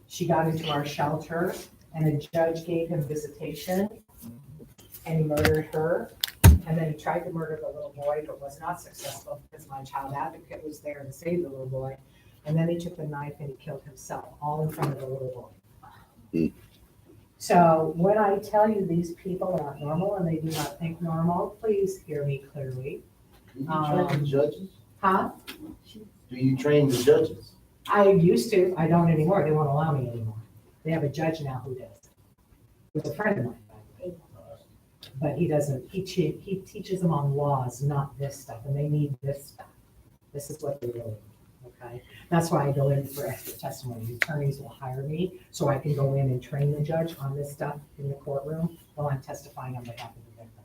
She got into our shelter and a judge gave him visitation and he murdered her. And then he tried to murder the little boy, but was not successful because my child advocate was there to save the little boy. And then he took the knife and he killed himself, all in front of the little boy. So when I tell you these people are not normal and they do not think normal, please hear me clearly. Do you train the judges? Huh? Do you train the judges? I used to. I don't anymore. They won't allow me anymore. They have a judge now who does. Who's a friend of mine. But he doesn't. He teaches them on laws, not this stuff, and they need this stuff. This is what they really need. Okay, that's why I go in for expert testimony. Attorneys will hire me so I can go in and train the judge on this stuff in the courtroom while I'm testifying on behalf of the victim.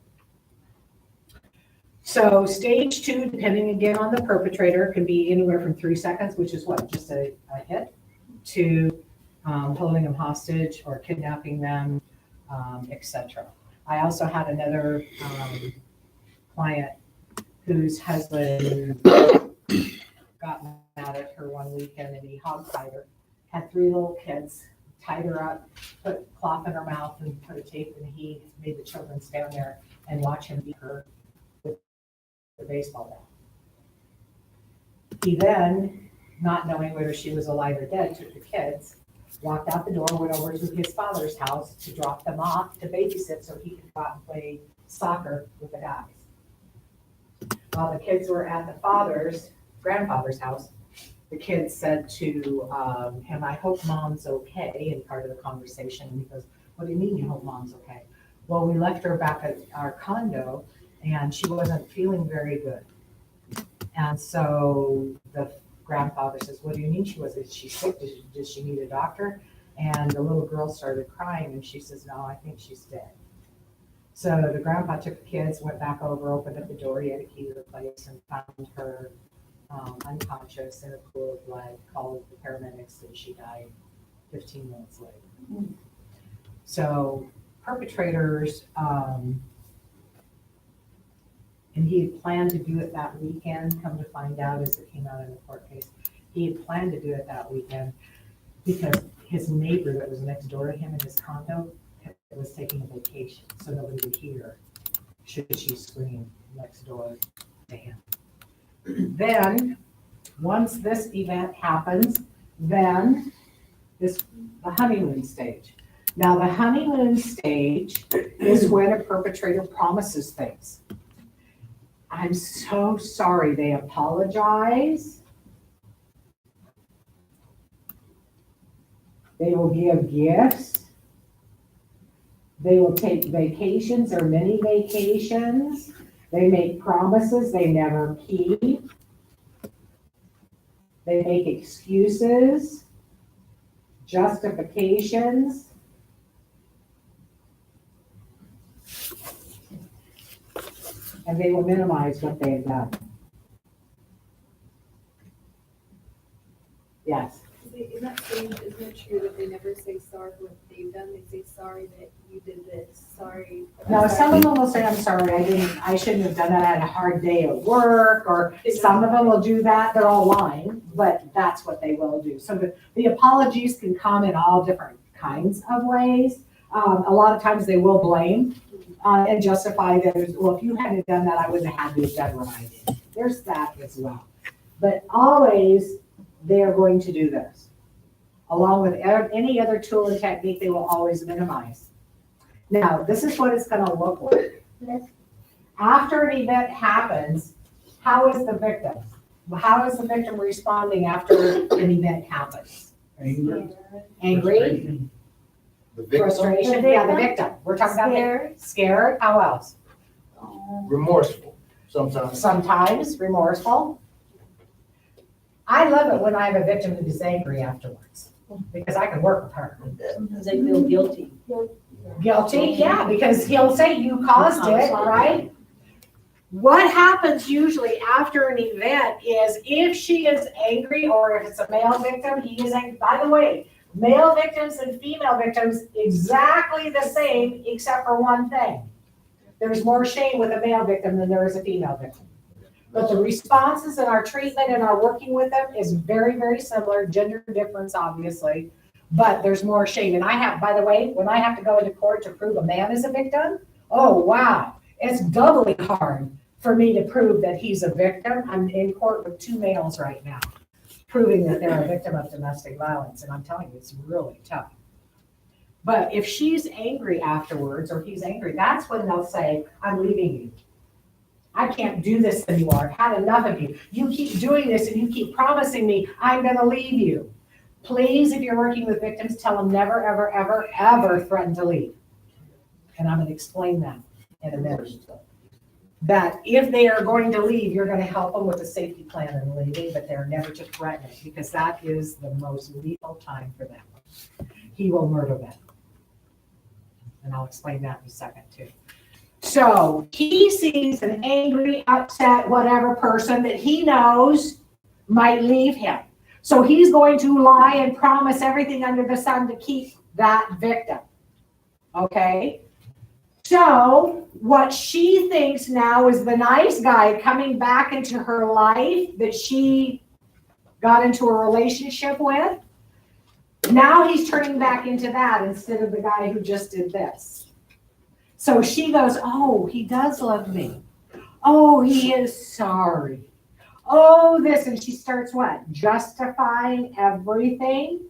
So stage 2, depending again on the perpetrator, can be anywhere from 3 seconds, which is what, just a hit, to holding them hostage or kidnapping them, etc. I also had another client whose husband got mad at her one weekend and he hog-tied her. Had 3 little kids, tied her up, put cloth in her mouth and put a tape, and he made the children stand there and watch him beat her with the baseball bat. He then, not knowing whether she was alive or dead, took the kids, walked out the door, went over to his father's house to drop them off to babysit so he could go out and play soccer with the guys. While the kids were at the grandfather's house, the kids said to him, "I hope mom's okay," in part of the conversation. And he goes, "What do you mean you hope mom's okay?" "Well, we left her back at our condo and she wasn't feeling very good." And so the grandfather says, "What do you mean she wasn't? Is she sick? Does she need a doctor?" And the little girl started crying and she says, "No, I think she's dead." So the grandpa took the kids, went back over, opened up the door, he had a key to the place, and found her unconscious in a pool of blood, called the paramedics, and she died 15 minutes later. So perpetrators, and he had planned to do it that weekend, come to find out as it came out in the court case, he had planned to do it that weekend because his neighbor that was next door to him in his condo was taking a vacation, so nobody would hear should she scream next door to him. Then, once this event happens, then the honeymoon stage. Now, the honeymoon stage is when a perpetrator promises things. "I'm so sorry," they apologize. They will give gifts. They will take vacations or mini vacations. They make promises they never keep. They make excuses, justifications. And they will minimize what they have done. Yes. In that stage, isn't it true that they never say sorry for what they've done? They say sorry that you did this, sorry. No, some of them will say, "I'm sorry, I shouldn't have done that. I had a hard day at work," or some of them will do that. They're all lying, but that's what they will do. So the apologies can come in all different kinds of ways. A lot of times they will blame and justify that, "Well, if you hadn't done that, I wouldn't have had to have done what I did." There's that as well. But always they are going to do this. Along with any other tool and technique, they will always minimize. Now, this is what it's going to look like. After an event happens, how is the victim? How is the victim responding after an event happens? Angry? Frustration? Yeah, the victim. We're talking about scared. How else? Remorseful, sometimes. Sometimes remorseful. I love it when I have a victim who is angry afterwards, because I can work with her. Sometimes they feel guilty. Guilty, yeah, because he'll say you caused it, right? What happens usually after an event is if she is angry, or if it's a male victim, he is angry. By the way, male victims and female victims, exactly the same, except for one thing. There's more shame with a male victim than there is a female victim. But the responses and our treatment and our working with them is very, very similar. Gender difference, obviously, but there's more shame. And I have, by the way, when I have to go into court to prove a man is a victim, oh, wow, it's doubly hard for me to prove that he's a victim. I'm in court with 2 males right now, proving that they're a victim of domestic violence. And I'm telling you, it's really tough. But if she's angry afterwards, or he's angry, that's when they'll say, "I'm leaving you. I can't do this anymore. I've had enough of you. You keep doing this and you keep promising me I'm going to leave you." Please, if you're working with victims, tell them never, ever, ever, ever threaten to leave. And I'm going to explain that in a minute. That if they are going to leave, you're going to help them with a safety plan in leaving, but they're never to threaten it, because that is the most lethal time for them. He will murder them. And I'll explain that in a second too. So he sees an angry, upset, whatever person that he knows might leave him. So he's going to lie and promise everything under the sun to keep that victim. Okay? So what she thinks now is the nice guy coming back into her life that she got into a relationship with. Now he's turning back into that instead of the guy who just did this. So she goes, oh, he does love me. Oh, he is sorry. Oh, this. And she starts what? Justifying everything.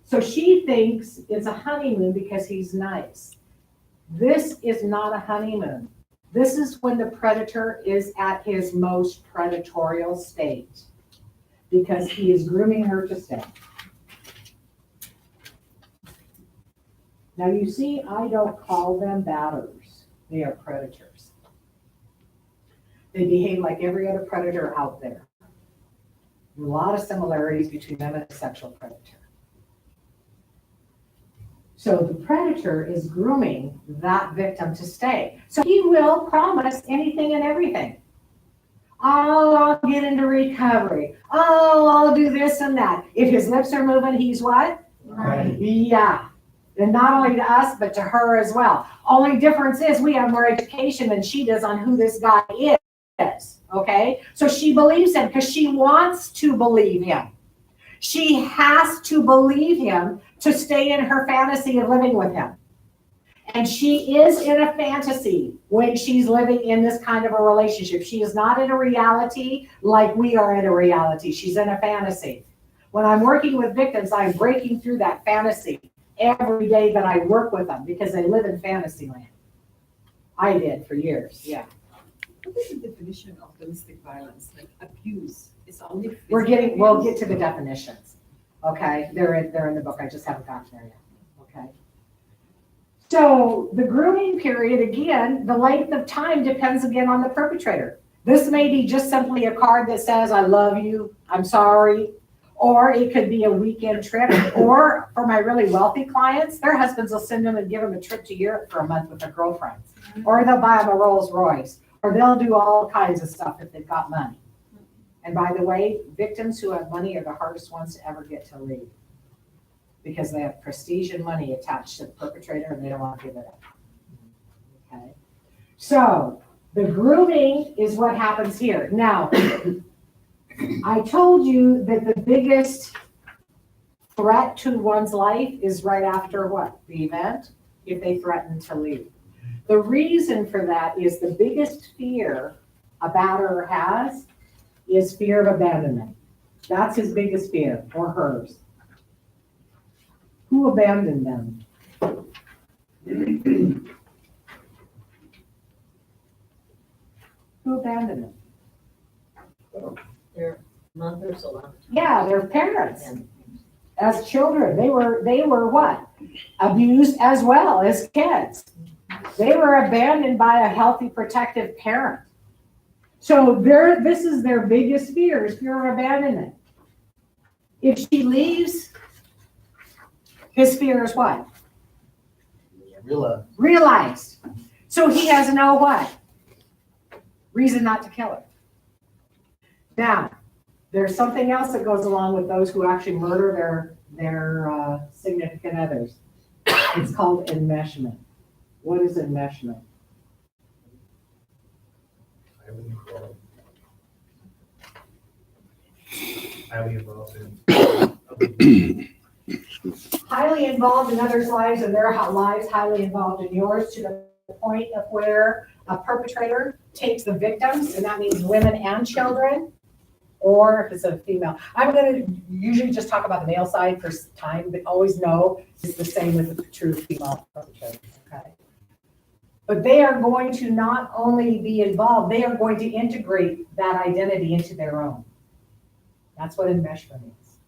So she thinks it's a honeymoon because he's nice. This is not a honeymoon. This is when the predator is at his most predatorial state because he is grooming her to stay. Now you see, I don't call them batterers. They are predators. They behave like every other predator out there. A lot of similarities between them and a sexual predator. So the predator is grooming that victim to stay. So he will promise anything and everything. Oh, I'll get into recovery. Oh, I'll do this and that. If his lips are moving, he's what? Right. Yeah. And not only to us, but to her as well. Only difference is we have more education than she does on who this guy is. Okay? So she believes him because she wants to believe him. She has to believe him to stay in her fantasy of living with him. And she is in a fantasy when she's living in this kind of a relationship. She is not in a reality like we are in a reality. She's in a fantasy. When I'm working with victims, I'm breaking through that fantasy every day that I work with them because they live in fantasy land. I did for years, yeah. What is the definition of domestic violence, like abuse? It's only physical We'll abuse? get to the definitions. Okay, they're in the book. I just haven't gotten there yet. Okay. So the grooming period, again, the length of time depends again on the perpetrator. This may be just simply a card that says, I love you, I'm sorry. Or it could be a weekend trip. Or for my really wealthy clients, their husbands will send them and give them a trip to Europe for a month with their girlfriends. Or they'll buy them a Rolls Royce. Or they'll do all kinds of stuff if they've got money. And by the way, victims who have money are the hardest ones to ever get to leave. Because they have prestige and money attached to the perpetrator and they don't want to give it up. Okay? So the grooming is what happens here. Now, I told you that the biggest threat to one's life is right after what? The event, if they threaten to leave. The reason for that is the biggest fear a batterer has is fear of abandonment. That's his biggest fear, or hers. Who abandoned them? Who abandoned them? Their mothers a lot. Yeah, their parents. As children, they were what? Abused as well as kids. They were abandoned by a healthy, protective parent. So this is their biggest fear, is fear of abandonment. If she leaves, his fear is what? Realized. So he has no what? Reason not to kill her. Now, there's something else that goes along with those who actually murder their significant others. It's called enmeshment. What is enmeshment? Highly involved in. Highly involved in others' lives and their lives highly involved in yours, to the point of where a perpetrator takes the victims, and that means women and children, or if it's a female. I'm going to usually just talk about the male side for time, but always know it's the same with the true female perpetrator. Okay. But they are going to not only be involved, they are going to integrate that identity into their own. That's what enmeshment is.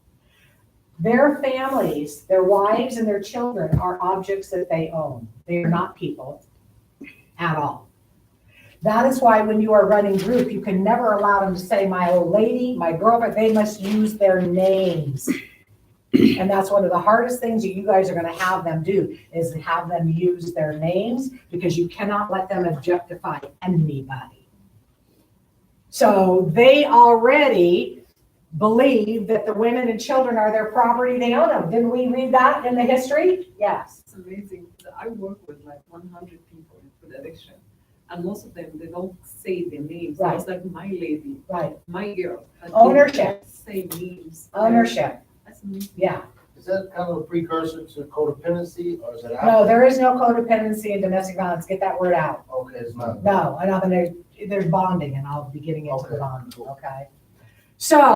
Their families, their wives and their children are objects that they own. They are not people at all. That is why when you are running group, you can never allow them to say, my old lady, my girlfriend. They must use their names. And that's one of the hardest things that you guys are gonna have them do, is have them use their names, because you cannot let them objectify anybody. So they already believe that the women and children are their property, they own them. Didn't we read that in the history? Yes. It's amazing. I work with like 100 people with addiction, and most of them, they don't say their names. Right. It's like my lady, Right. my girl. but they Ownership. don't say names. Ownership. That's amazing. Yeah. Is that kind of a precursor to codependency, or is it? No, there is no codependency in domestic violence. Get that word out. Okay, it's not. No, and there's bonding, and I'll be getting into the Okay. bonding, okay? So,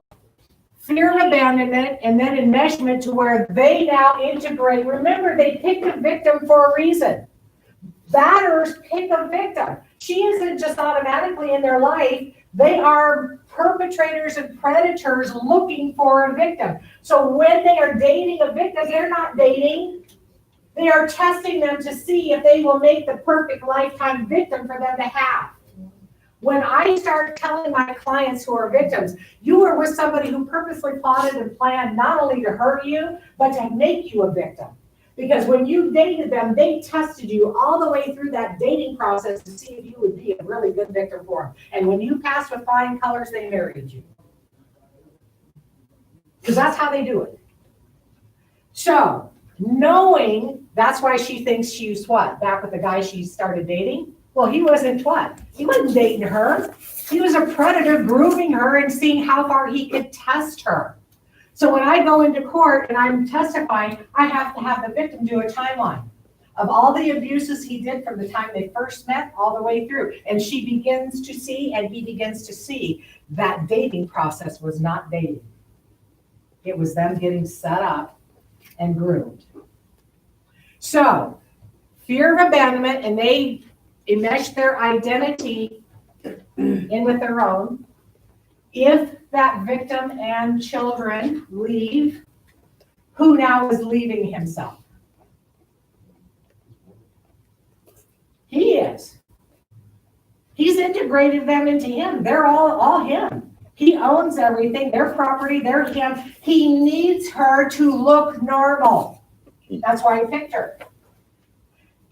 fear of abandonment, and then enmeshment to where they now integrate. Remember, they picked a victim for a reason. Batterers pick a victim. She isn't just automatically in their life. They are perpetrators and predators looking for a victim. So when they are dating a victim, they're not dating. They are testing them to see if they will make the perfect lifetime victim for them to have. When I start telling my clients who are victims, you are with somebody who purposely plotted and planned not only to hurt you, but to make you a victim. Because when you dated them, they tested you all the way through that dating process to see if you would be a really good victim for them. And when you passed with flying colors, they married you. Because that's how they do it. So, knowing, that's why she thinks she's what? Back with the guy she started dating? Well, he wasn't what? He wasn't dating her. He was a predator grooming her and seeing how far he could test her. So when I go into court and I'm testifying, I have to have the victim do a timeline of all the abuses he did from the time they first met all the way through. And she begins to see, and he begins to see, that dating process was not dating. It was them getting set up and groomed. So, fear of abandonment, and they enmesh their identity in with their own. If that victim and children leave, who now is leaving himself? He is. He's integrated them into him. They're all him. He owns everything. Their property, they're him. He needs her to look normal. That's why he picked her.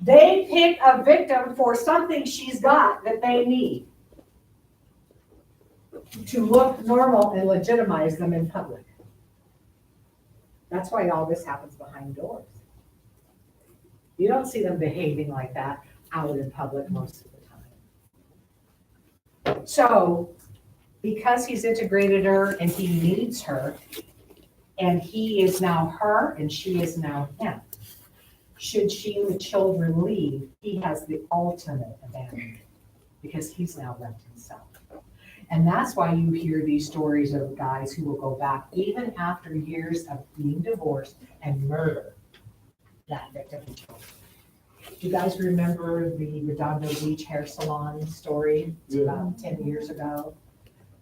They pick a victim for something she's got that they need to look normal and legitimize them in public. That's why all this happens behind doors. You don't see them behaving like that out in public most of the time. So, because he's integrated her and he needs her, and he is now her and she is now him, should she and the children leave, he has the ultimate abandonment because he's now left himself. And that's why you hear these stories of guys who will go back even after years of being divorced and murder that victim and children. Do you guys remember the Redondo Beach hair salon story? It's about 10 years ago,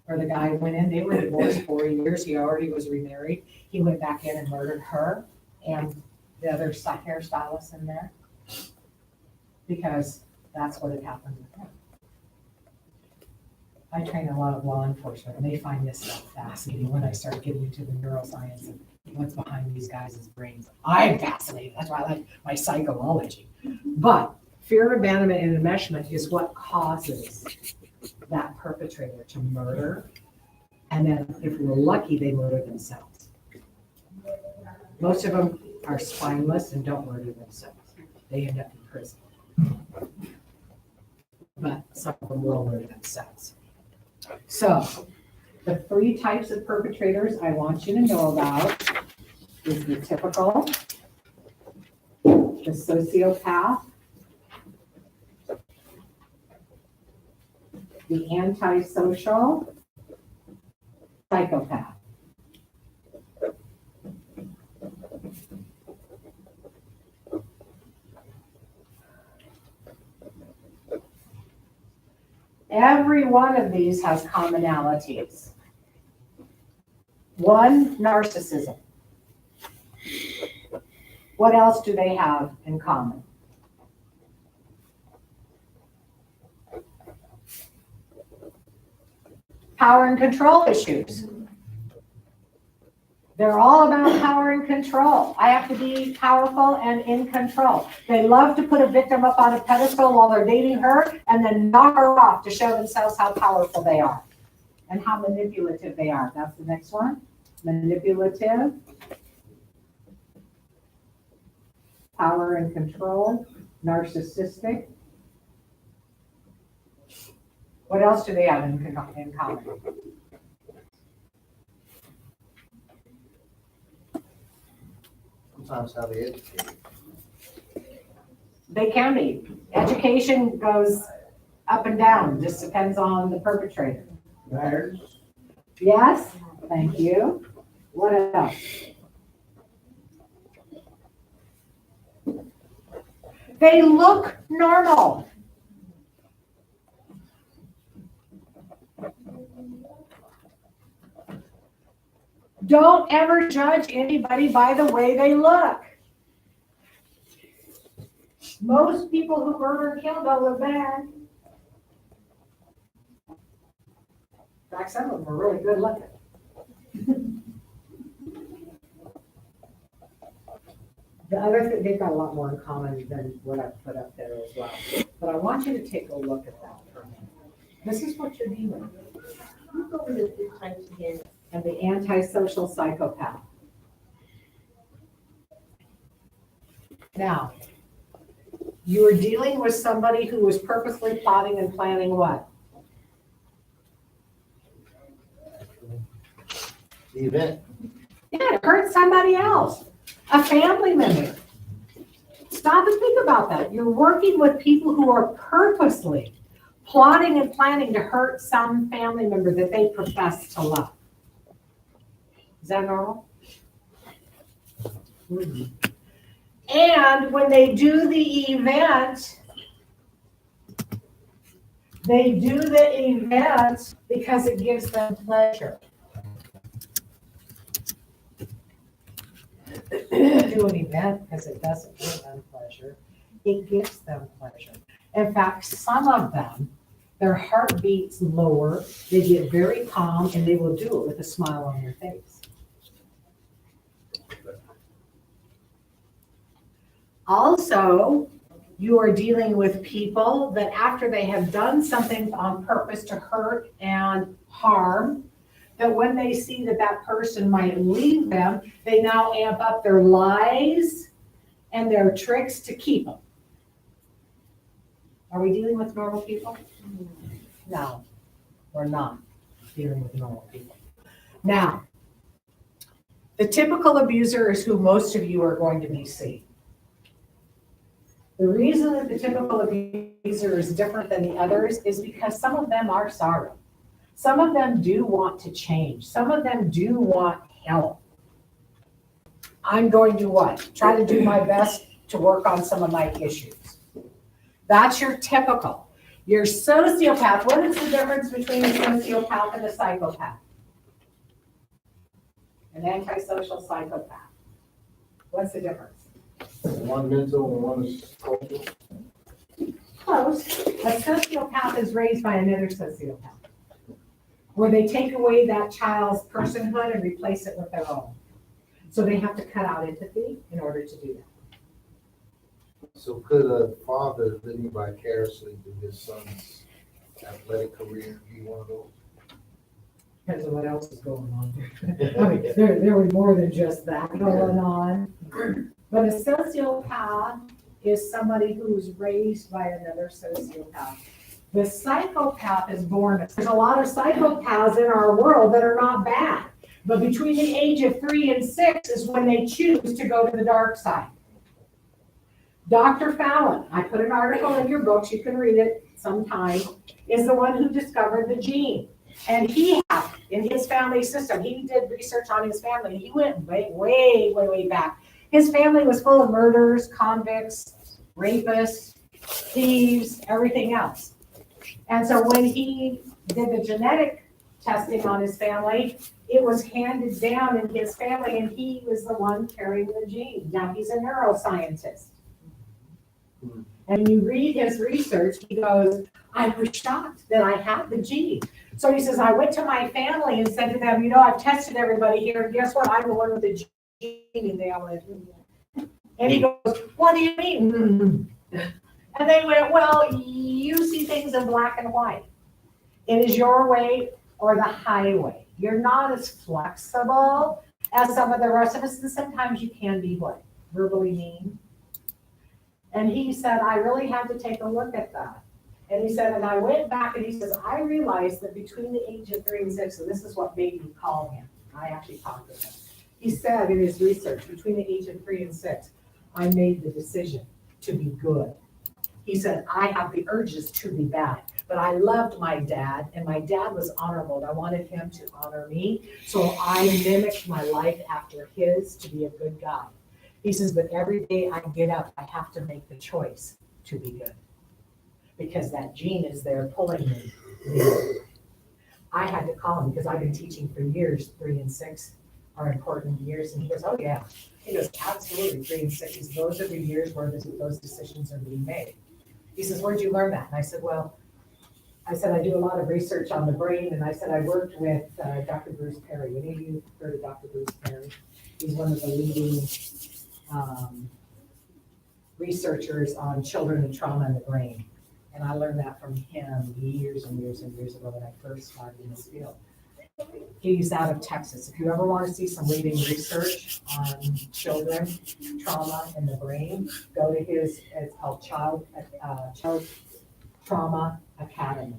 where the guy went in, they were divorced 4 years, he already was remarried. He went back in and murdered her and the other hairstylist in there, because that's what had happened with him. I train a lot of law enforcement, and they find this stuff fascinating when I start getting into the neuroscience and what's behind these guys' brains. I'm fascinated. That's why I like my psychology. But fear of abandonment and enmeshment is what causes that perpetrator to murder. And then if we're lucky, they murder themselves. Most of them are spineless and don't murder themselves. They end up in prison. But some of them will murder themselves. So, the 3 types of perpetrators I want you to know about is the typical, the sociopath, the antisocial, psychopath. Every one of these has commonalities. 1, narcissism. What else do they have in common? Power and control issues. They're all about power and control. I have to be powerful and in control. They love to put a victim up on a pedestal while they're dating her and then knock her off to show themselves how powerful they are and how manipulative they are. That's the next one. Manipulative. Power and control. Narcissistic. What else do they have in common? Sometimes how they educate. They can be. Education goes up and down, just depends on the perpetrator. Batterers. Yes, thank you. What else? They look normal. Don't ever judge anybody by the way they look. Most people who murder and kill don't look bad. In fact, some of them are really good looking. The other thing, they've got a lot more in common than what I've put up there as well. But I want you to take a look at that for a minute. This is what you're dealing with. Look over the types again. And the antisocial psychopath. Now, you are dealing with somebody who was purposely plotting and planning what? The event. Yeah, to hurt somebody else, a family member. Stop and think about that. You're working with people who are purposely plotting and planning to hurt some family member that they profess to love. Is that normal? Mm-hmm. And when they do the event, because it gives them pleasure. Do an event because it doesn't give them pleasure. It gives them pleasure. In fact, some of them, their heart beats lower, they get very calm, and they will do it with a smile on their face. Also, you are dealing with people that after they have done something on purpose to hurt and harm, that when they see that that person might leave them, they now amp up their lies and their tricks to keep them. Are we dealing with normal people? No, we're not dealing with normal people. Now, the typical abuser is who most of you are going to be seeing. The reason that the typical abuser is different than the others is because some of them are sorry. Some of them do want to change. Some of them do want help. I'm going to what? Try to do my best to work on some of my issues. That's your typical. Your sociopath, what is the difference between a sociopath and a psychopath? An antisocial psychopath. What's the difference? One mental and one is cultural. Close. A sociopath is raised by another sociopath, where they take away that child's personhood and replace it with their own. So they have to cut out empathy in order to do that. So could a father living vicariously through his son's athletic career be one of those? Depends on what else is going on there. I mean, there was more than just that going on. But a sociopath is somebody who's raised by another sociopath. The psychopath is born. There's a lot of psychopaths in our world that are not bad. But between the age of 3 and 6 is when they choose to go to the dark side. Dr. Fallon, I put an article in your books, you can read it sometime, is the one who discovered the gene. And he had, in his family system, he did research on his family. He went way back. His family was full of murderers, convicts, rapists, thieves, everything else. And so when he did the genetic testing on his family, it was handed down in his family, and he was the one carrying the gene. Now he's a neuroscientist. And when you read his research, he goes, I was shocked that I had the gene. So he says, I went to my family and said to them, you know, I've tested everybody here. And guess what? I'm the one with the gene. And they all went, and he goes, what do you mean? And they went, well, you see things in black and white. It is your way or the highway. You're not as flexible as some of the rest of us. And sometimes you can be what? Verbally mean. And he said, I really had to take a look at that. And he said, and I went back and he says, I realized that between the age of 3 and 6, and this is what made me call him. I actually talked to him. He said in his research, between the age of 3 and 6, I made the decision to be good. He said, I have the urges to be bad, but I loved my dad and my dad was honorable. I wanted him to honor me. So I mimicked my life after his to be a good guy. He says, but every day I get up, I have to make the choice to be good because that gene is there pulling me. I had to call him because I've been teaching for years, 3 and 6 are important years. And he goes, oh yeah. He goes, absolutely, 3 and 6, those are the years where those decisions are being made. He says, where'd you learn that? And I said, well, I do a lot of research on the brain. And I said, I worked with Dr. Bruce Perry. Any of you heard of Dr. Bruce Perry? He's one of the leading researchers on children and trauma in the brain. And I learned that from him years and years and years ago when I first started in this field. He's out of Texas. If you ever want to see some leading research on children, trauma in the brain, go to his, it's called Child Trauma Academy.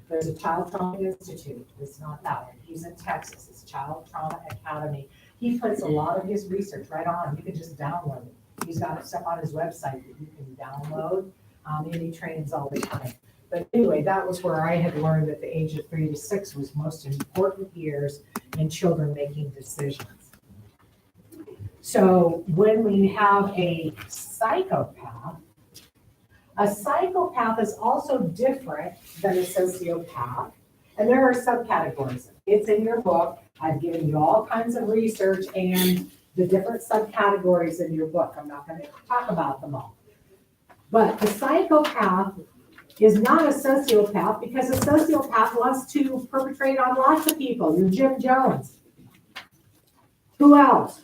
There's a Child Trauma Institute. It's not that one. He's in Texas. It's Child Trauma Academy. He puts a lot of his research right on. You can just download it. He's got stuff on his website that you can download. And he trains all the time. But anyway, that was where I had learned that the age of 3 to 6 was most important years in children making decisions. So when we have a psychopath is also different than a sociopath. And there are subcategories. It's in your book. I've given you all kinds of research and the different subcategories in your book. I'm not going to talk about them all. But a psychopath is not a sociopath because a sociopath wants to perpetrate on lots of people. You're Jim Jones. Who else?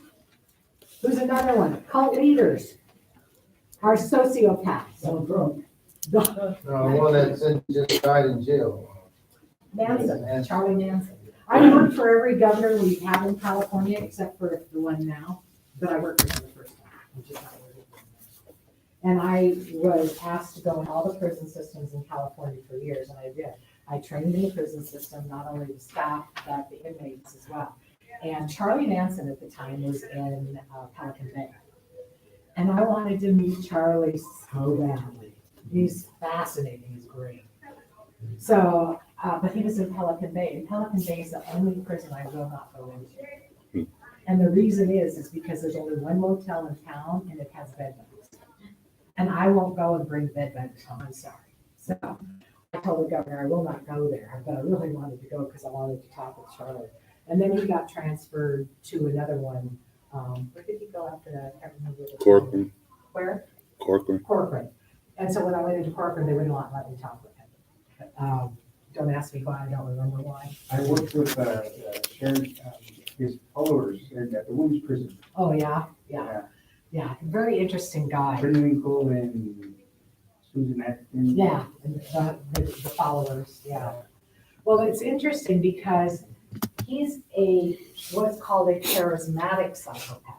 Who's another one? Cult leaders are sociopaths. No, one that just died in jail. Manson, Charlie Manson. I worked for every governor we have in California except for the one now, but I worked for him the first time, which is not where he was. And I was asked to go in all the prison systems in California for years, and I did. I trained in the prison system, not only the staff, but the inmates as well. And Charlie Manson at the time was in Pelican Bay. And I wanted to meet Charlie so badly. He's fascinating, he's great. So, but he was in Pelican Bay, and Pelican Bay is the only prison I will not go into. And the reason is because there's only one motel in town, and it has bed bugs. And I won't go and bring bed bugs home, I'm sorry. So I told the governor I will not go there, but I really wanted to go because I wanted to talk with Charlie. And then he got transferred to another one. Where did he go after that? I can't remember. Corcoran. Where? Corcoran. And so when I went into Corcoran, they wouldn't let me talk with him. But, don't ask me why, I don't remember why. I worked with Sharon, his followers at the women's prison. Oh, yeah. Very interesting guy. Periwinkle and Susan Atkins. Yeah, and the followers, yeah. Well, it's interesting because he's what's called a charismatic psychopath.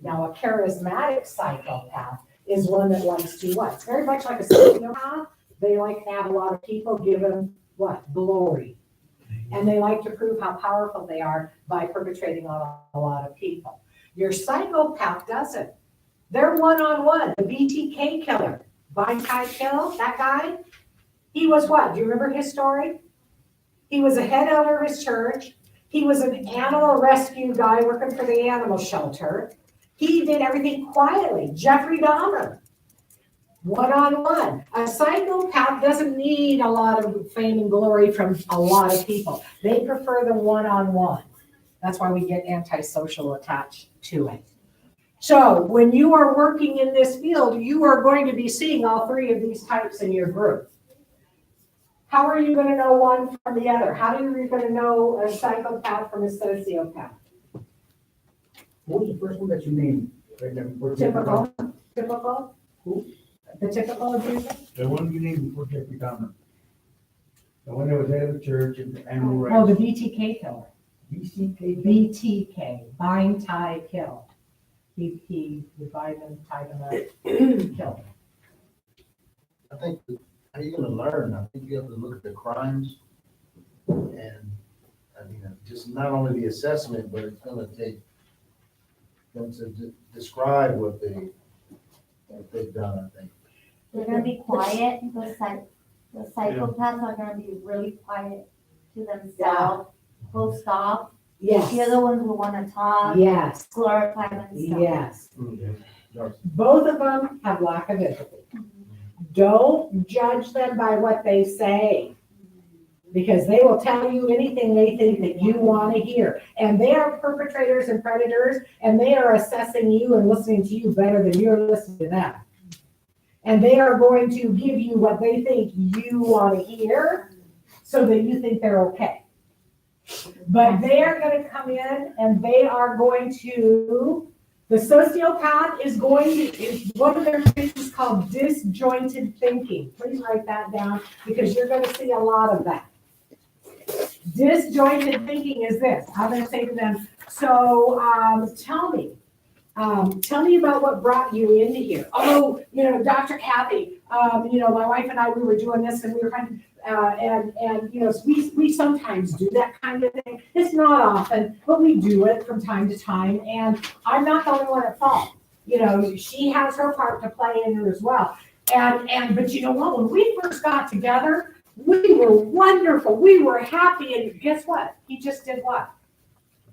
Now, a charismatic psychopath is one that likes to what? It's very much like a sociopath. They like to have a lot of people give them what? Glory. And they like to prove how powerful they are by perpetrating on a lot of people. Your psychopath doesn't. They're one-on-one. The BTK killer, Kai Kill, that guy, he was what? Do you remember his story? He was a head elder of his church. He was an animal rescue guy working for the animal shelter. He did everything quietly. Jeffrey Dahmer, one-on-one. A psychopath doesn't need a lot of fame and glory from a lot of people. They prefer the one-on-one. That's why we get antisocial attached to it. So when you are working in this field, you are going to be seeing all three of these types in your group. How are you going to know one from the other? How are you going to know a psychopath from a sociopath? What was the first one that you named? Typical. Who? The typical abuser? The one you named before Jeffrey Dahmer. The one that was head of the church and animal Oh, the rights. BTK killer. BCK. BTK, bind, tie, kill. He would bind them, tie them up, kill them. I think, how you gonna learn? I think you have to look at the crimes and, I mean, just not only the assessment, but it's gonna take them to describe what they've done, I think. They're gonna be quiet, the psychopaths are gonna be really quiet to themselves, full stop. Yes. The other ones will wanna talk, Yes, glorify themselves. yes. Yes. Both of them have lack of empathy. Don't judge them by what they say, because they will tell you anything they think that you want to hear. And they are perpetrators and predators, and they are assessing you and listening to you better than you're listening to them. And they are going to give you what they think you want to hear so that you think they're okay. But they are going to come in and they are going to, the sociopath is one of their traits is called disjointed thinking. Please write that down because you're going to see a lot of that. Disjointed thinking is this. I'm going to say to them, so tell me about what brought you into here. Oh, Dr. Kathy, my wife and I, we were doing this and we were kind of, we sometimes do that kind of thing. It's not often, but we do it from time to time. And I'm not the only one at fault. She has her part to play in it as well. But you know what? When we first got together, we were wonderful. We were happy. And guess what? He just did what?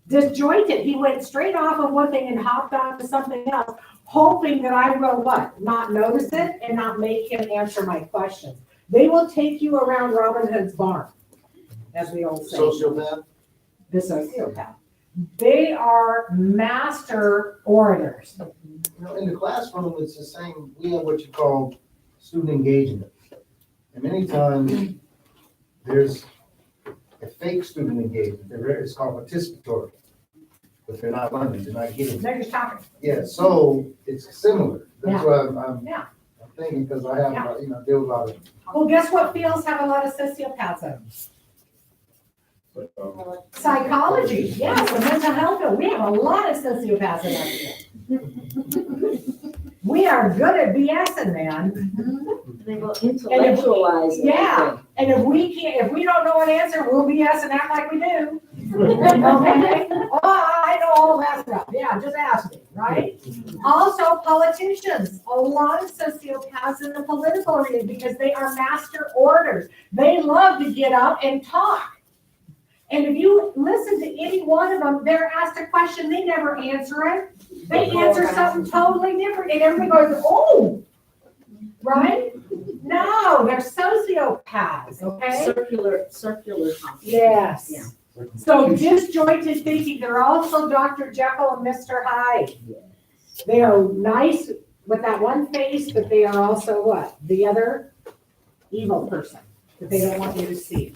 Disjointed. He went straight off of one thing and hopped on to something else, hoping that I will what? Not notice it and not make him answer my questions. They will take you around Robin Hood's barn, as we all say. Sociopath? The sociopath. They are master orators. In the classroom, it's the same, we have what you call student engagement. And many times, there's a fake student engagement. It's called participatory. But they're not learning, they're not getting it. They're just talking. Yeah, so it's similar. That's Yeah. why I'm Yeah. thinking, because I have, deal with a lot of. Well, guess what fields have a lot of sociopaths in them? Psychology, yes, and mental health field. We have a lot of sociopaths in that field. We are good at BSing, man. They will intellectualize it. Yeah, and if we don't know an answer, we'll BS and act like we do. Okay? Oh, I know all that stuff. Yeah, just ask me, right? Also, politicians, a lot of sociopaths in the political arena because they are master orators. They love to get up and talk. And if you listen to any one of them, they're asked a question, they never answer it. They answer something totally different, and everybody goes, oh, right? No, they're sociopaths, okay? Circular. Yes. Yeah. So disjointed thinking, they're also Dr. Jekyll and Mr. Hyde. They are nice with that one face, but they are also what? The other evil person that they don't want you to see.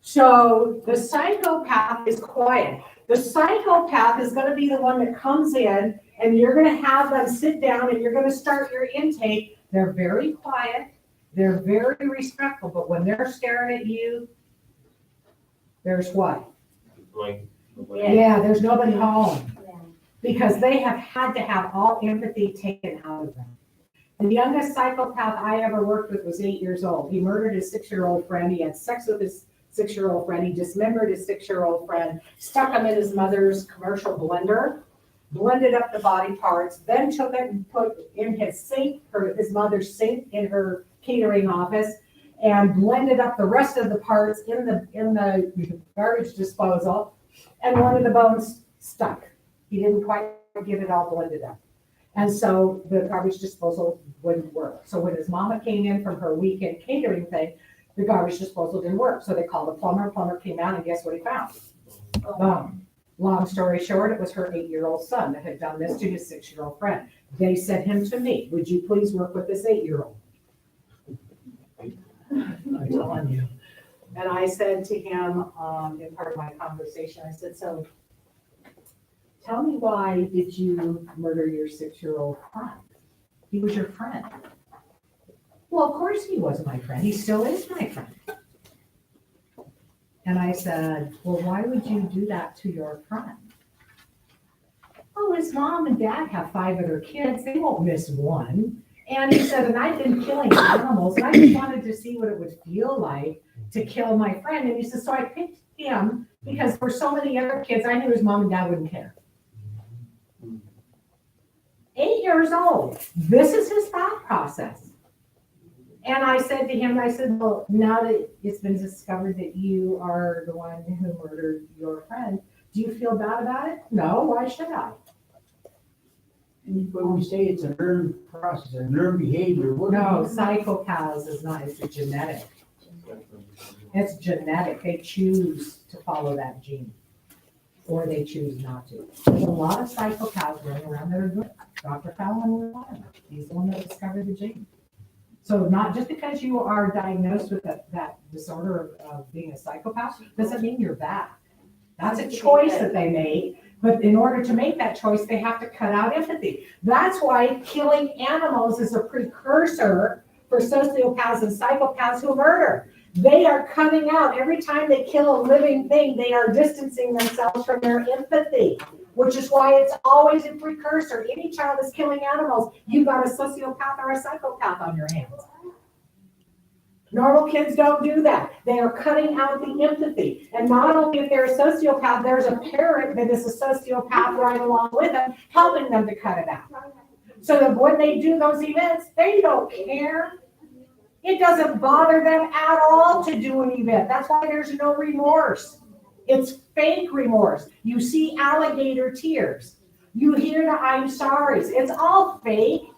So the psychopath is quiet. The psychopath is going to be the one that comes in and you're going to have them sit down and you're going to start your intake. They're very quiet. They're very respectful, but when they're staring at you, there's what? Yeah, there's nobody home. Because they have had to have all empathy taken out of them. The youngest psychopath I ever worked with was 8 years old. He murdered his 6-year-old friend. He had sex with his 6-year-old friend. He dismembered his 6-year-old friend, stuck him in his mother's commercial blender, blended up the body parts, then took it and put in his sink, his mother's sink in her catering office, and blended up the rest of the parts in the garbage disposal, and one of the bones stuck. He didn't quite get it all blended up. And so the garbage disposal wouldn't work. So when his mama came in from her weekend catering thing, the garbage disposal didn't work. So they called a plumber. Plumber came out and guess what he found? Bone. Long story short, it was her 8-year-old son that had done this to his 6-year-old friend. They sent him to me. Would you please work with this 8-year-old? I'm telling you. And I said to him, in part of my conversation, I said, so tell me, why did you murder your 6-year-old friend? He was your friend. Well, of course he was my friend. He still is my friend. And I said, well, why would you do that to your friend? Oh, his mom and dad have 5 other kids. They won't miss one. And he said, and I've been killing animals, and I just wanted to see what it would feel like to kill my friend. And he said, so I picked him because for so many other kids, I knew his mom and dad wouldn't care. 8 years old. This is his thought process. And I said to him, I said, well, now that it's been discovered that you are the one who murdered your friend, do you feel bad about it? No, why should I? And when we say it's a learned process, a learned behavior, what? No, psychopaths is not, it's genetic. It's genetic. They choose to follow that gene, or they choose not to. There's a lot of psychopaths running around that are good. Dr. Fallon was one of them. He's the one that discovered the gene. So not just because you are diagnosed with that disorder of being a psychopath, doesn't mean you're bad. That's a choice that they made. But in order to make that choice, they have to cut out empathy. That's why killing animals is a precursor for sociopaths and psychopaths who murder. They are cutting out, every time they kill a living thing, they are distancing themselves from their empathy, which is why it's always a precursor. Any child is killing animals, you've got a sociopath or a psychopath on your hands. Normal kids don't do that. They are cutting out the empathy. And not only if they're a sociopath, there's a parent that is a sociopath right along with them, helping them to cut it out. So that when they do those events, they don't care. It doesn't bother them at all to do an event. That's why there's no remorse. It's fake remorse. You see alligator tears. You hear the I'm sorry's. It's all fake.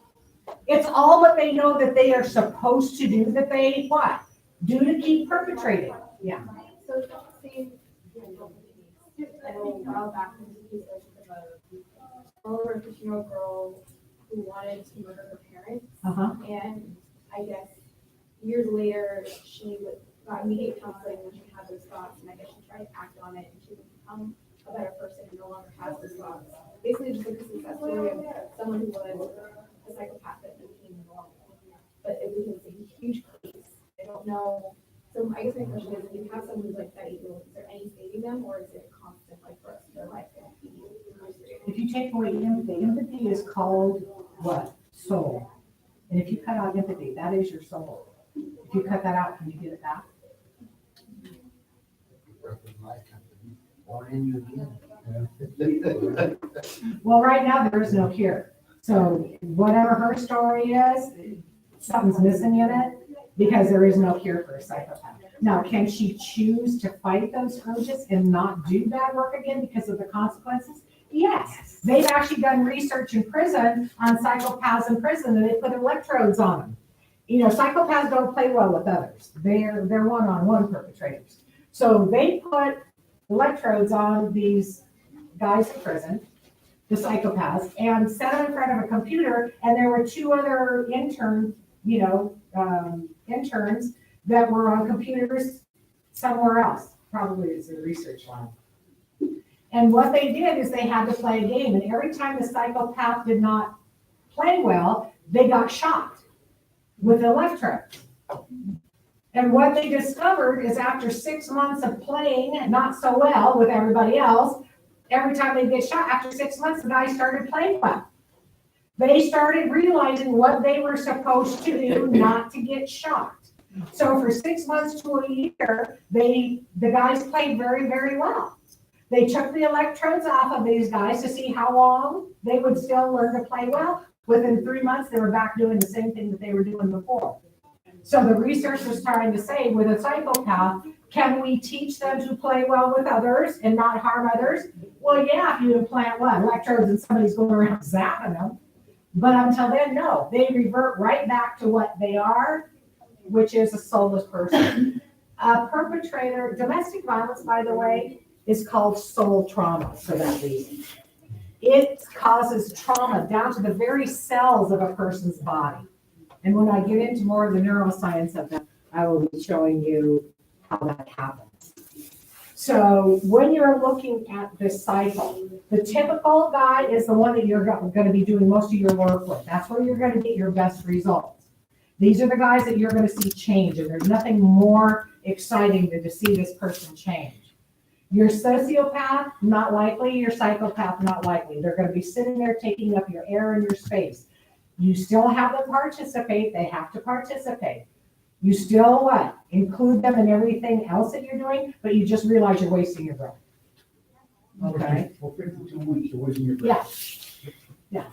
It's all what they know that they are supposed to do, that they what? Do to keep perpetrating. Yeah. So it's not the same. I know a while back there was a piece of a 12 or 15-year-old girl who wanted to murder her parents. And I guess years later, she got immediate counseling when she had those thoughts, and I guess she tried to act on it, and she would become a better person and no longer has those thoughts. Basically, just like a success story of someone who was a psychopath that became normal, but it was a huge case. I don't know. So I guess my question is, if you have someone who's like that, is there any saving them, or is it a constant like for us in their life? If you take away empathy is called what? Soul. And if you cut out empathy, that is your soul. If you cut that out, can you get it back? Well, right now there is no cure. So whatever her story is, something's missing in it because there is no cure for a psychopath. Now, can she choose to fight those urges and not do bad work again because of the consequences? Yes. They've actually done research in prison on psychopaths in prison, and they put electrodes on them. You know, psychopaths don't play well with others. They're one-on-one perpetrators. So they put electrodes on these guys in prison, the psychopaths, and set them in front of a computer, and there were 2 other interns that were on computers somewhere else, probably it's a research lab. And what they did is they had to play a game, and every time the psychopath did not play well, they got shocked with electrodes. And what they discovered is after 6 months of playing not so well with everybody else, every time they get shot, after 6 months, the guy started playing well. They started realizing what they were supposed to do not to get shot. So for 6 months to a year, the guys played very, very well. They took the electrodes off of these guys to see how long they would still learn to play well. Within 3 months, they were back doing the same thing that they were doing before. So the research was trying to say, with a psychopath, can we teach them to play well with others and not harm others? Well, yeah, if you implant electrodes and somebody's going around zapping them. But until then, no, they revert right back to what they are, which is a soulless person. A perpetrator, domestic violence, by the way, is called soul trauma for that reason. It causes trauma down to the very cells of a person's body. And when I get into more of the neuroscience of that, I will be showing you how that happens. So when you're looking at this cycle, the typical guy is the one that you're going to be doing most of your work with. That's where you're going to get your best results. These are the guys that you're going to see change, and there's nothing more exciting than to see this person change. Your sociopath, not likely. Your psychopath, not likely. They're going to be sitting there taking up your air and your space. You still have them participate. They have to participate. You still what? Include them in everything else that you're doing, but you just realize you're wasting your breath. Okay? For 52 weeks, you're wasting your breath. Yeah.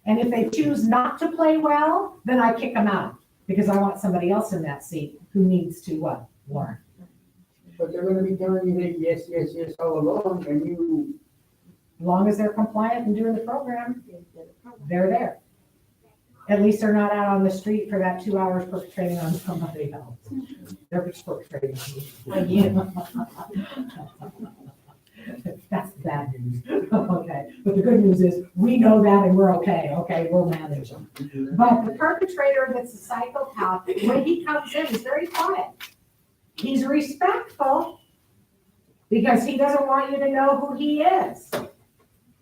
And if they choose not to play well, then I kick them out because I want somebody else in that seat who needs to what? Learn. But they're gonna be telling you that yes, yes, yes all along, and you. As long as they're compliant and doing the program, they're there. At least they're not out on the street for that 2 hours perpetrating on somebody else. They're perpetrating on you. That's the bad news. Okay, but the good news is we know that and we're okay. Okay, we'll manage them. But the perpetrator that's a psychopath, when he comes in, is very quiet. He's respectful because he doesn't want you to know who he is.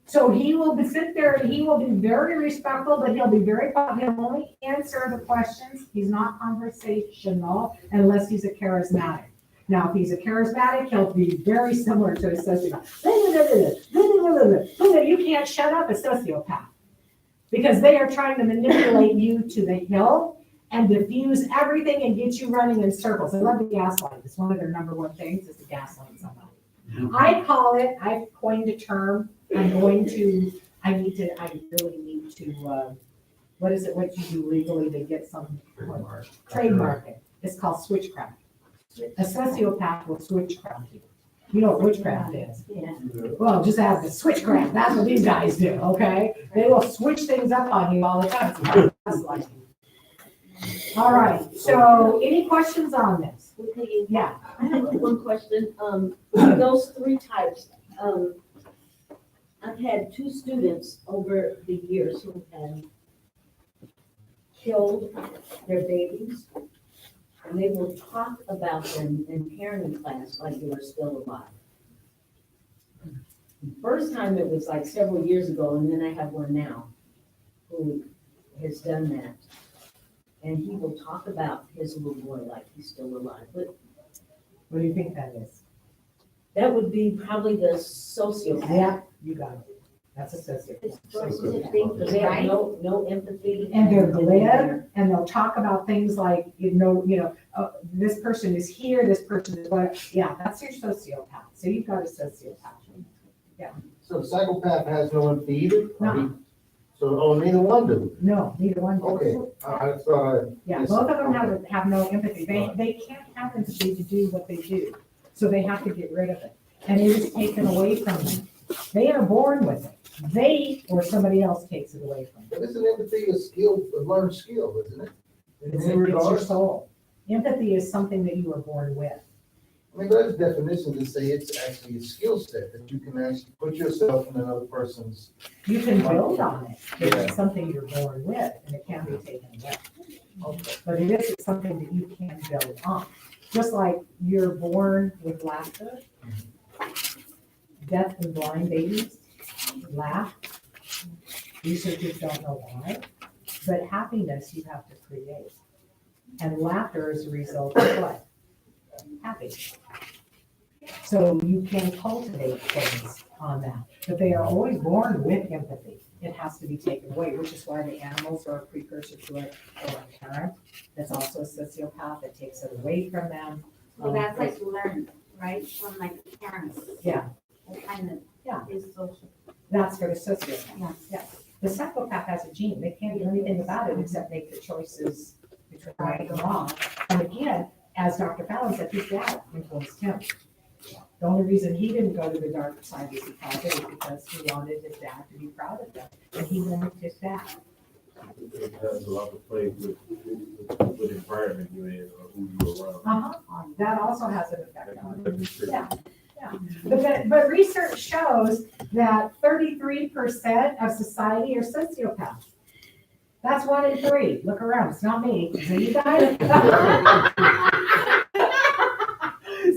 So he will sit there and he will be very respectful, but he'll be very quiet. He'll only answer the questions. He's not conversational unless he's a charismatic. Now, if he's a charismatic, he'll be very similar to a sociopath. You can't shut up a sociopath because they are trying to manipulate you to the hill and diffuse everything and get you running in circles. I love the gaslight. It's one of their number one things is to gaslight somebody. I call it, I've coined a term. I really need to, what is it, what you do legally to get some trademark it. It's called switchcraft. A sociopath will switchcraft you. You know what witchcraft is? Yeah. Well, just ask the switchcraft. That's what these guys do, okay? They will switch things up on you all the time. It's like, all right, so any questions on this? Yeah. I have one question. Those three types, I've had two students over the years who have killed their babies, and they will talk about them in parenting class like they were still alive. First time it was like several years ago, and then I have one now who has done that. And he will talk about his little boy like he's still alive. But what do you think that is? that would be probably the sociopath. Yeah, you got it. That's a sociopath. Because they have no empathy. And they're glib, and they'll talk about things like, this person is here, this person is what, yeah, that's your sociopath. So you've got a sociopath. Yeah. So the psychopath has no empathy either? No. So, neither one do? No, neither one. Okay, I thought. Yeah, both of them have no empathy. They can't have empathy to do what they do. So they have to get rid of it. And it is taken away from them. They are born with it. They or somebody else takes it away from them. But isn't empathy a skill, a learned skill, isn't it? It's your soul. Empathy is something that you are born with. I mean, there's definitions that say it's actually a skill set that you can actually put yourself in another person's. You can build on it. It's something you're born with, and it can be taken away. Okay. But it is something that you can build on. Just like you're born with laughter. Deaf and blind babies laugh. Researchers don't know why. But happiness you have to create. And laughter is a result of what? Happy. So you can cultivate things on that, but they are always born with empathy. It has to be taken away, which is why the animals are a precursor to it, or a parent that's also a sociopath that takes it away from them. Well, that's like learned, right, from like parents. Yeah. That kind of, Yeah. is social. That's for the sociopath. Yeah. The psychopath has a gene. They can't do anything about it except make the choices between right and wrong. And again, as Dr. Fallon said, his dad influenced him. The only reason he didn't go to the dark side is because he wanted his dad to be proud of him, and he mimicked his dad. It has a lot to play with what environment you're in or who you're around. That also has an effect on it. Yeah, But research shows that 33% of society are sociopaths. That's 1 in 3. Look around, it's not me, it's you guys.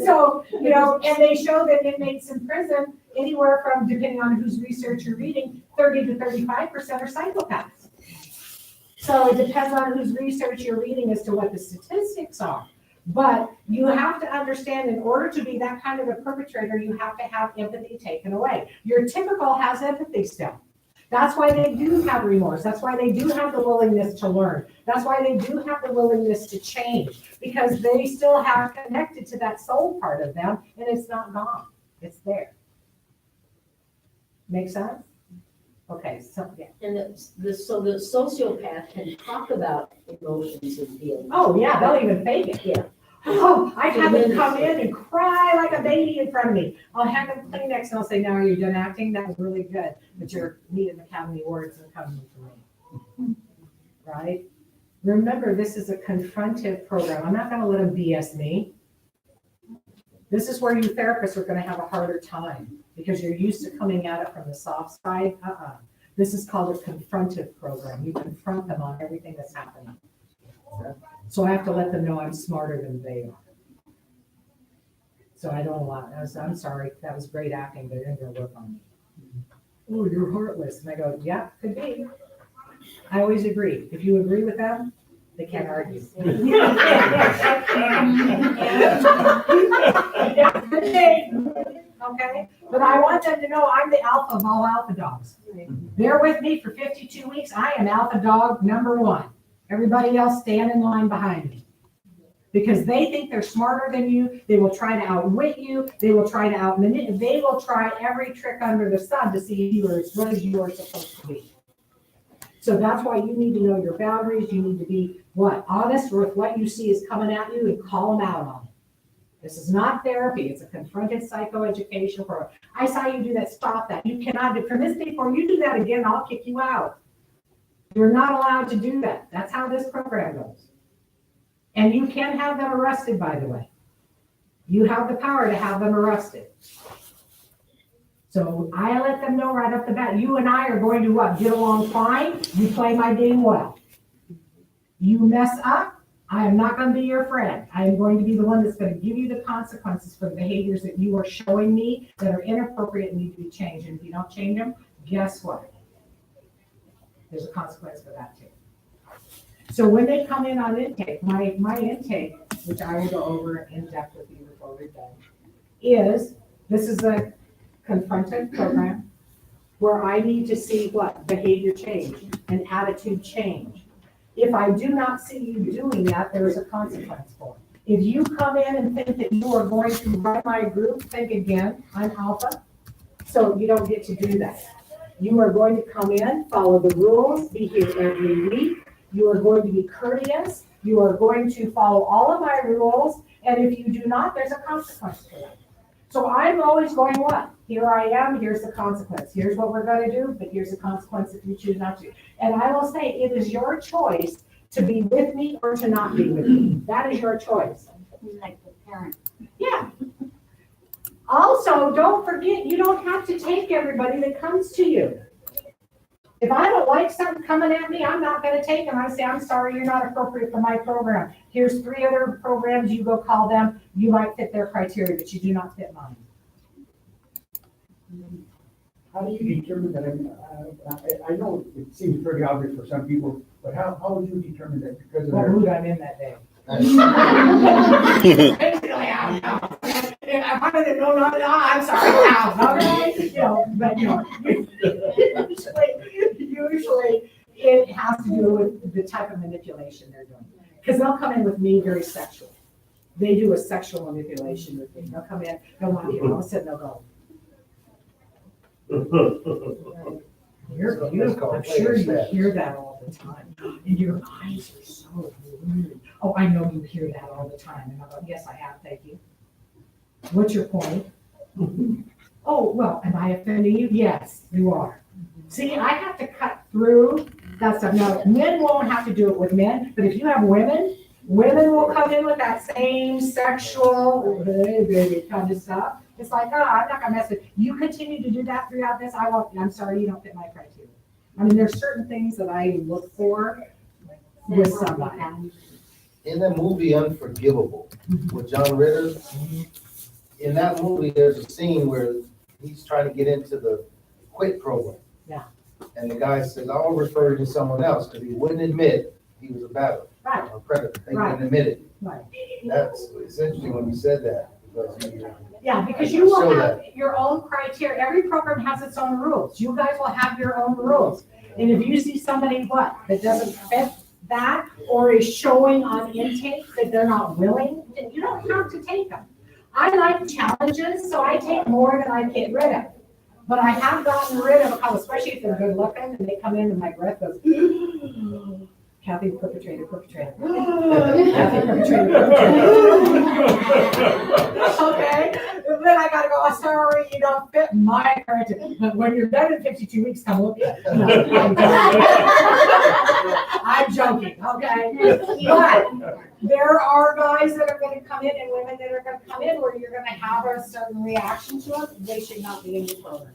So, and they show that inmates in prison, anywhere from, depending on whose research you're reading, 30 to 35% are psychopaths. So it depends on whose research you're reading as to what the statistics are. But you have to understand, in order to be that kind of a perpetrator, you have to have empathy taken away. Your typical has empathy still. That's why they do have remorse. That's why they do have the willingness to learn. That's why they do have the willingness to change, because they still have connected to that soul part of them, and it's not gone. It's there. Make sense? Okay, so yeah. And so the sociopath can talk about emotions and feelings. Oh yeah, they'll even fake it. Yeah. Oh, I've had them come in and cry like a baby in front of me. I'll have them Kleenex and I'll say, now are you done acting? That was really good, but you're needing Academy Awards and coming for me. Right? Remember, this is a confrontive program. I'm not gonna let them BS me. This is where you therapists are gonna have a harder time because you're used to coming at it from the soft side. This is called a confrontive program. You confront them on everything that's happening. So I have to let them know I'm smarter than they are. So I don't allow it. I'm sorry, that was great acting, but it ain't gonna work on me. Oh, you're heartless. And I go, yeah, could be. I always agree. If you agree with them, they can't argue. Okay, but I want them to know I'm the alpha of all alpha dogs. They're with me for 52 weeks. I am alpha dog number 1. Everybody else stand in line behind me. Because they think they're smarter than you. They will try to outwit you. They will try to outmanipulate. They will try every trick under the sun to see if you are as good as you are supposed to be. So that's why you need to know your boundaries. You need to be, honest with what you see is coming at you and call them out on it. This is not therapy. It's a confronted psychoeducation program. I saw you do that. Stop that. You cannot do, from this day forward, you do that again, I'll kick you out. You're not allowed to do that. That's how this program goes. And you can have them arrested, by the way. You have the power to have them arrested. So I let them know right off the bat, you and I are going to get along fine. You play my game well. You mess up, I am not going to be your friend. I am going to be the one that's going to give you the consequences for the behaviors that you are showing me that are inappropriate and need to be changed. And if you don't change them, guess what? There's a consequence for that too. So when they come in on intake, my intake, which I will go over in depth with you before we're done, is this is a confrontive program where I need to see what? Behavior change and attitude change. If I do not see you doing that, there is a consequence for it. If you come in and think that you are going to run my group, think again, I'm alpha, so you don't get to do that. You are going to come in, follow the rules, be here every week. You are going to be courteous. You are going to follow all of my rules. And if you do not, there's a consequence for that. So I'm always going, what? Here I am, here's the consequence. Here's what we're going to do, but here's the consequence if you choose not to. And I will say, it is your choice to be with me or to not be with me. That is your choice. Like the parent. Yeah. Also, don't forget, you don't have to take everybody that comes to you. If I don't like something coming at me, I'm not going to take them. I say, I'm sorry, you're not appropriate for my program. Here's 3 other programs, you go call them. You might fit their criteria, but you do not fit mine. How do you determine that? I know it seems pretty obvious for some people, but how would you determine that because of What their... mood I'm in that day. If I didn't know, I'm sorry. But usually it has to do with the type of manipulation they're doing. Because they'll come in with me very sexual. They do a sexual manipulation with me. They'll come in, they'll want to, all of a sudden they'll go. You're beautiful. I'm sure you hear that all the time. And your eyes are so weird. Oh, I know you hear that all the time. And I go, yes, I have. Thank you. What's your point? Oh, well, am I offending you? Yes, you are. See, I have to cut through that stuff. Now, men won't have to do it with men, but if you have women, women will come in with that same sexual, hey, baby, kind of stuff. It's like, oh, I'm not gonna mess with, you continue to do that throughout this, I'm sorry, you don't fit my criteria. I mean, there's certain things that I look for with somebody. In that movie Unforgivable with John Ritter, in that movie, there's a scene where he's trying to get into the quit program. Yeah. And the guy says, I'll refer you to someone else, because he wouldn't admit he was a batterer. Right. Or predator. He Right. wouldn't admit it. Right. It's interesting when you said that, because Yeah, because you will Show have your own criteria. Every program has its own rules. You guys will have your own rules. And if you see somebody that doesn't fit that, or is showing on intake that they're not willing, then you don't have to take them. I like challenges, so I take more than I get rid of. But I have gotten rid of a couple, especially if they're good looking and they come in and my breath goes, Kathy, perpetrator. Kathy, perpetrator. Okay, and then I gotta go, oh, sorry, you don't fit my criteria. But when you're done in 52 weeks, come look at it. No, I'm joking, okay? But there are guys that are gonna come in and women that are gonna come in where you're gonna have a certain reaction to them. They should not be in your program,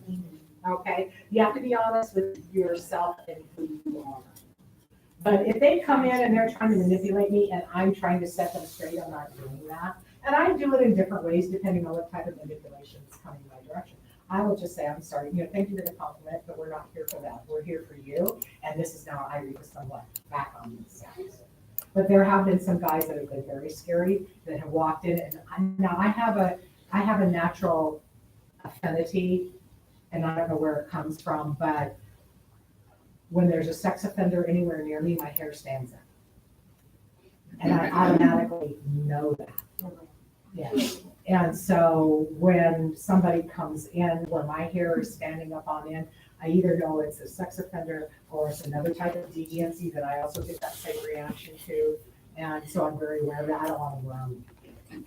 okay? You have to be honest with yourself and who you are. But if they come in and they're trying to manipulate me and I'm trying to set them straight, I'm not doing that. And I do it in different ways depending on what type of manipulation is coming my direction. I will just say, I'm sorry, thank you for the compliment, but we're not here for that. We're here for you. And this is now, I read somewhat back on these guys. But there have been some guys that have been very scary that have walked in and now I have a natural affinity, and I don't know where it comes from, but when there's a sex offender anywhere near me, my hair stands up. And I automatically know that. Yeah. And so when somebody comes in where my hair is standing up on end, I either know it's a sex offender or it's another type of deviancy that I also get that same reaction to. And so I'm very aware of that. I don't want to run.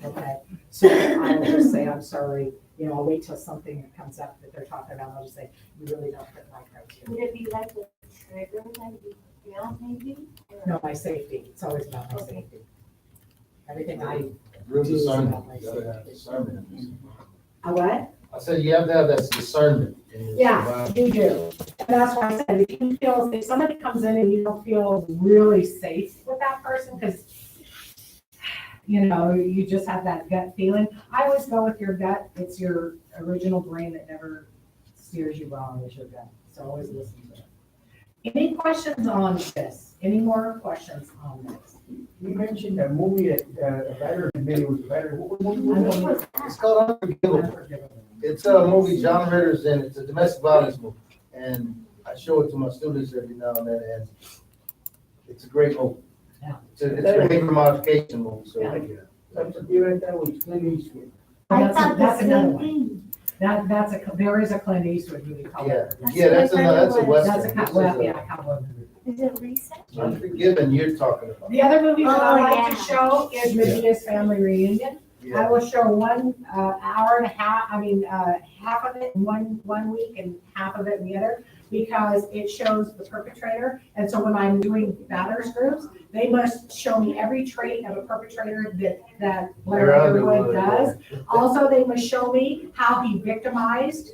Okay. So I'll just say, I'm sorry. I'll wait till something comes up that they're talking about. I'll just say, you really don't fit my criteria. Would it be like a trigger that you feel maybe? No, my safety. It's always about my safety. Everything I real do is about discernment. my You gotta have safety. discernment. A what? I said you have to have that discernment. in your Yeah, survival. you do. And that's why I said, if somebody comes in and you don't feel really safe with that person, because, you just have that gut feeling. I always go with your gut. It's your original brain that never steers you wrong, is your gut. So always listen to it. Any questions on this? Any more questions on this? You mentioned a movie that, a veteran made, was a veteran, what movie was that? It's called Unforgivable. It's a movie John Ritter's in. It's a domestic violence movie. And I show it to my students every now and then, and it's a great movie. Yeah. It's a behavior modification movie, so. Yeah. That was Clint Eastwood. I thought the That's another same one. thing. There is a Clint Eastwood movie called. Yeah, That's yeah, that's a what I thought it western. was. That's a, This well, is yeah, cowboy movie. Is it recent? Unforgiven, you're talking about. The other movie that I Oh, like to yeah. show is Medea's Family Reunion. I Yeah. will show 1 hour and a half, half of it in one week and half of it in the other, because it shows the perpetrator. And so when I'm doing batters groups, they must show me every trait of a perpetrator that Blair They're Underwood Underwood, does. Also, they must show me how he victimized.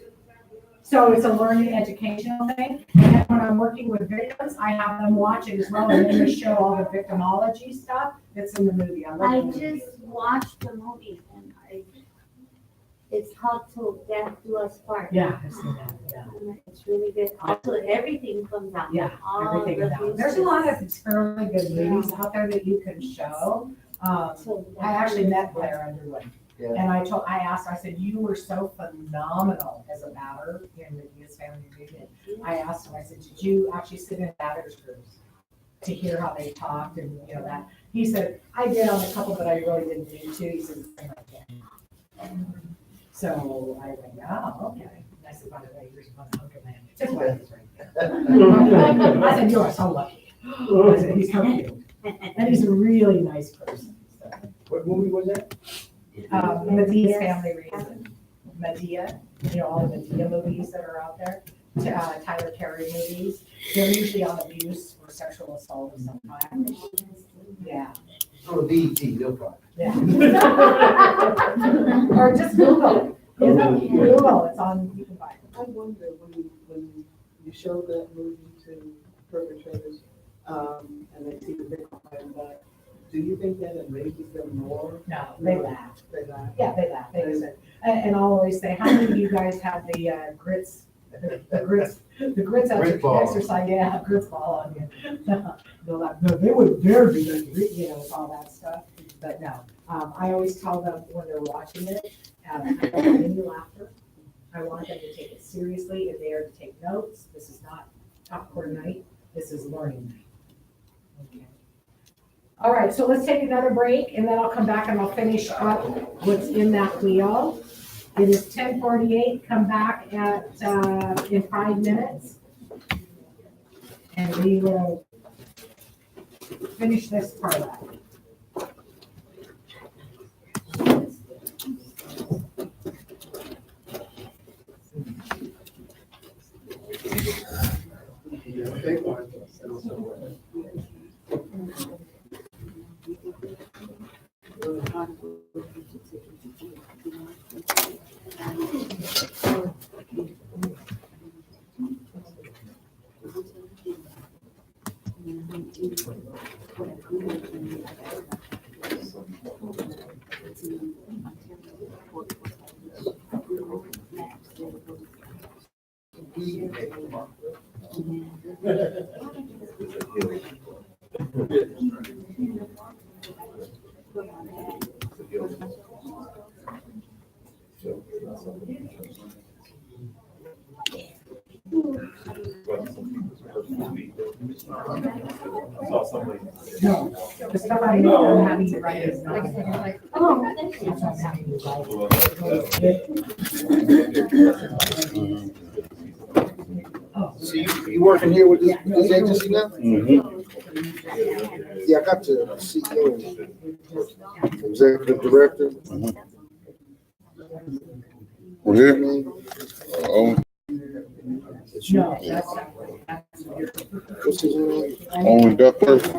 So it's a learning educational thing. And when I'm working with victims, I have them watch it as well, and then they show all the victimology stuff that's in the movie. I I love the movie. just watched the movie and it's called Till Death Do Us Part. Yeah, I've seen that, yeah. And it's really good. Also, everything comes out. Yeah, All everything the about it. There's a lot of pieces. fairly good movies out there that you can show. So I actually met Blair Underwood. Yeah. And I asked, I said, you were so phenomenal as a batter in Medea's Family Reunion. I asked him, I said, did you actually sit in batters groups to hear how they talked and that? He said, I did on a couple, but I really didn't need to. He said, "Same like that." So I went, oh, okay. And I said, by the way, here's one hunk of land. Just what it is right there. I said, you are so lucky. I said, he's so cute. And he's a really nice person. So. What movie was that? Medea's Family Reunion. Medea, all the Medea movies that are out there, Tyler Perry movies. They're usually on abuse or sexual assault of some kind. Yeah. Go to BET, they'll find. Yeah. Or just Google it. Google, it's on, you can buy it. I wonder when you show that movie to perpetrators, and they see the victim fighting back, do you think that enrages them more? No, they laugh. They laugh. Yeah, they laugh. They just, and I'll always say, how many of you guys have the grits, the grits Grit ball. exercise? Yeah, grits ball on you. They're like, no, they wouldn't dare do that, you know, with all that stuff. But no, I always tell them when they're watching it, I don't want any laughter. I want them to take it seriously. If they are to take notes, this is not popcorn night. This is learning night. Okay. All right, so let's take another break and then I'll come back and I'll finish up what's in that wheel. It is 10:48. Come back at in 5 minutes. And we will finish this part up. No, the stuff I know I'm having to write is not. Oh. That's what I'm having to write. So you working here with this agency now? Yeah, I got the CEO, executive director. Well, here, oh, No, that's What's his name? Owen Duckworth.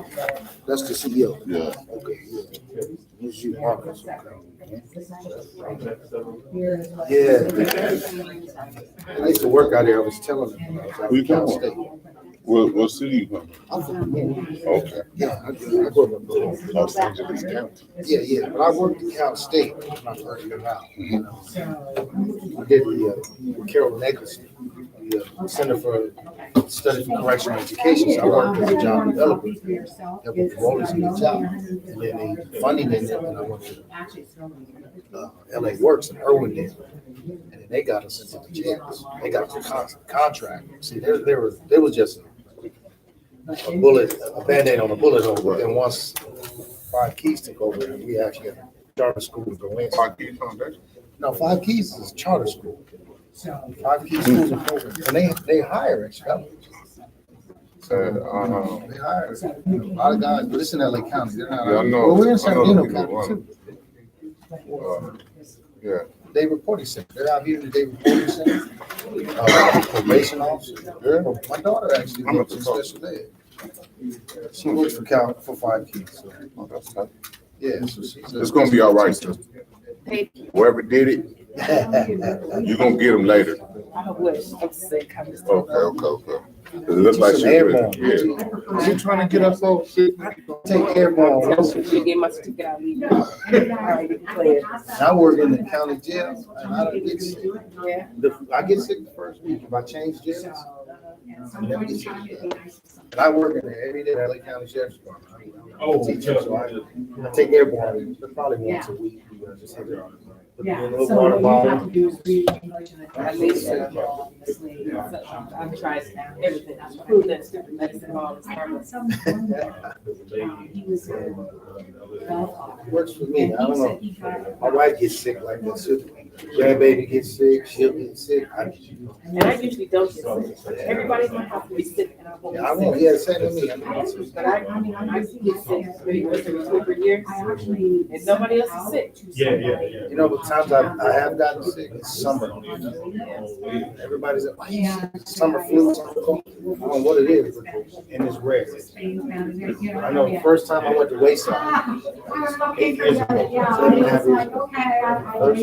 That's the CEO. Yeah. Okay, yeah. Who's you, Marcus? here. Yeah. I used to work out there. I was telling him. Who you Cal talking State. about? What city you from? I'm from Moore. Okay. Yeah, I grew up in Moore. Los Angeles County. Yeah, but I worked at Cal State when I first got out. You know. I did the Carol Nicholson, the Center for Study for Correctional Education. So I worked as a job developer. Helping the enrollees in the job. And then they funding in it, and I went to LA Works in Irwindale. And then they got us into the jails. They got us a contract. See, there was just a bullet, a Band-Aid on a bullet hole. And once 5 Keys took over, we actually had a charter school to go in. 5 Keys Foundation? No, 5 Keys is charter school. 5 Keys schools are program. And they hire actually. They hire a lot of guys, but it's in LA County. They're not. Yeah, I know. Well, we're in I know San the Bernardino people County too. Yeah. Day reporting center. They're out here in the day reporting center. Probation officer. Well, my daughter actually works in special ed. She works for 5 Keys. So. Oh, that's tough. Yeah, so she's. It's gonna be all right, sister. Whoever did it, you're gonna get them later. I wish, I'm sick, I'm just. Okay. It looks like she's airborne. yeah. Is you trying to get us all sick? Take airborne. You get my certificate, I'll leave. All right, you can play it. I work in the county jail, and I don't get sick. Yeah. I get sick the first week if I change jails. I never get sick again. And I work in the every day at LA County Sheriff's Department. I'm a teacher, so I take airborne probably once a week. Just hit it on. Yeah, Little so water what you have bottle. to do is read English and then. At least, obviously, I'm trying everything, food that's different, medicine, all this. He was Works for me. I don't know. My wife gets sick like that too. Grandbaby gets sick, she'll get sick. And I usually don't get sick. Everybody's gonna have to be sick and I won't be I sick. won't, yeah, same with me. I mean, But I get sick, maybe once every 2 or 3 years, and nobody else is sick. You know, the times I have gotten sick, it's summer. Everybody's like, why you sick? Summer flu, summer cold. I don't know what it is, and it's rare. I know the first time I went to Wayside, 8 years ago. So I didn't have it.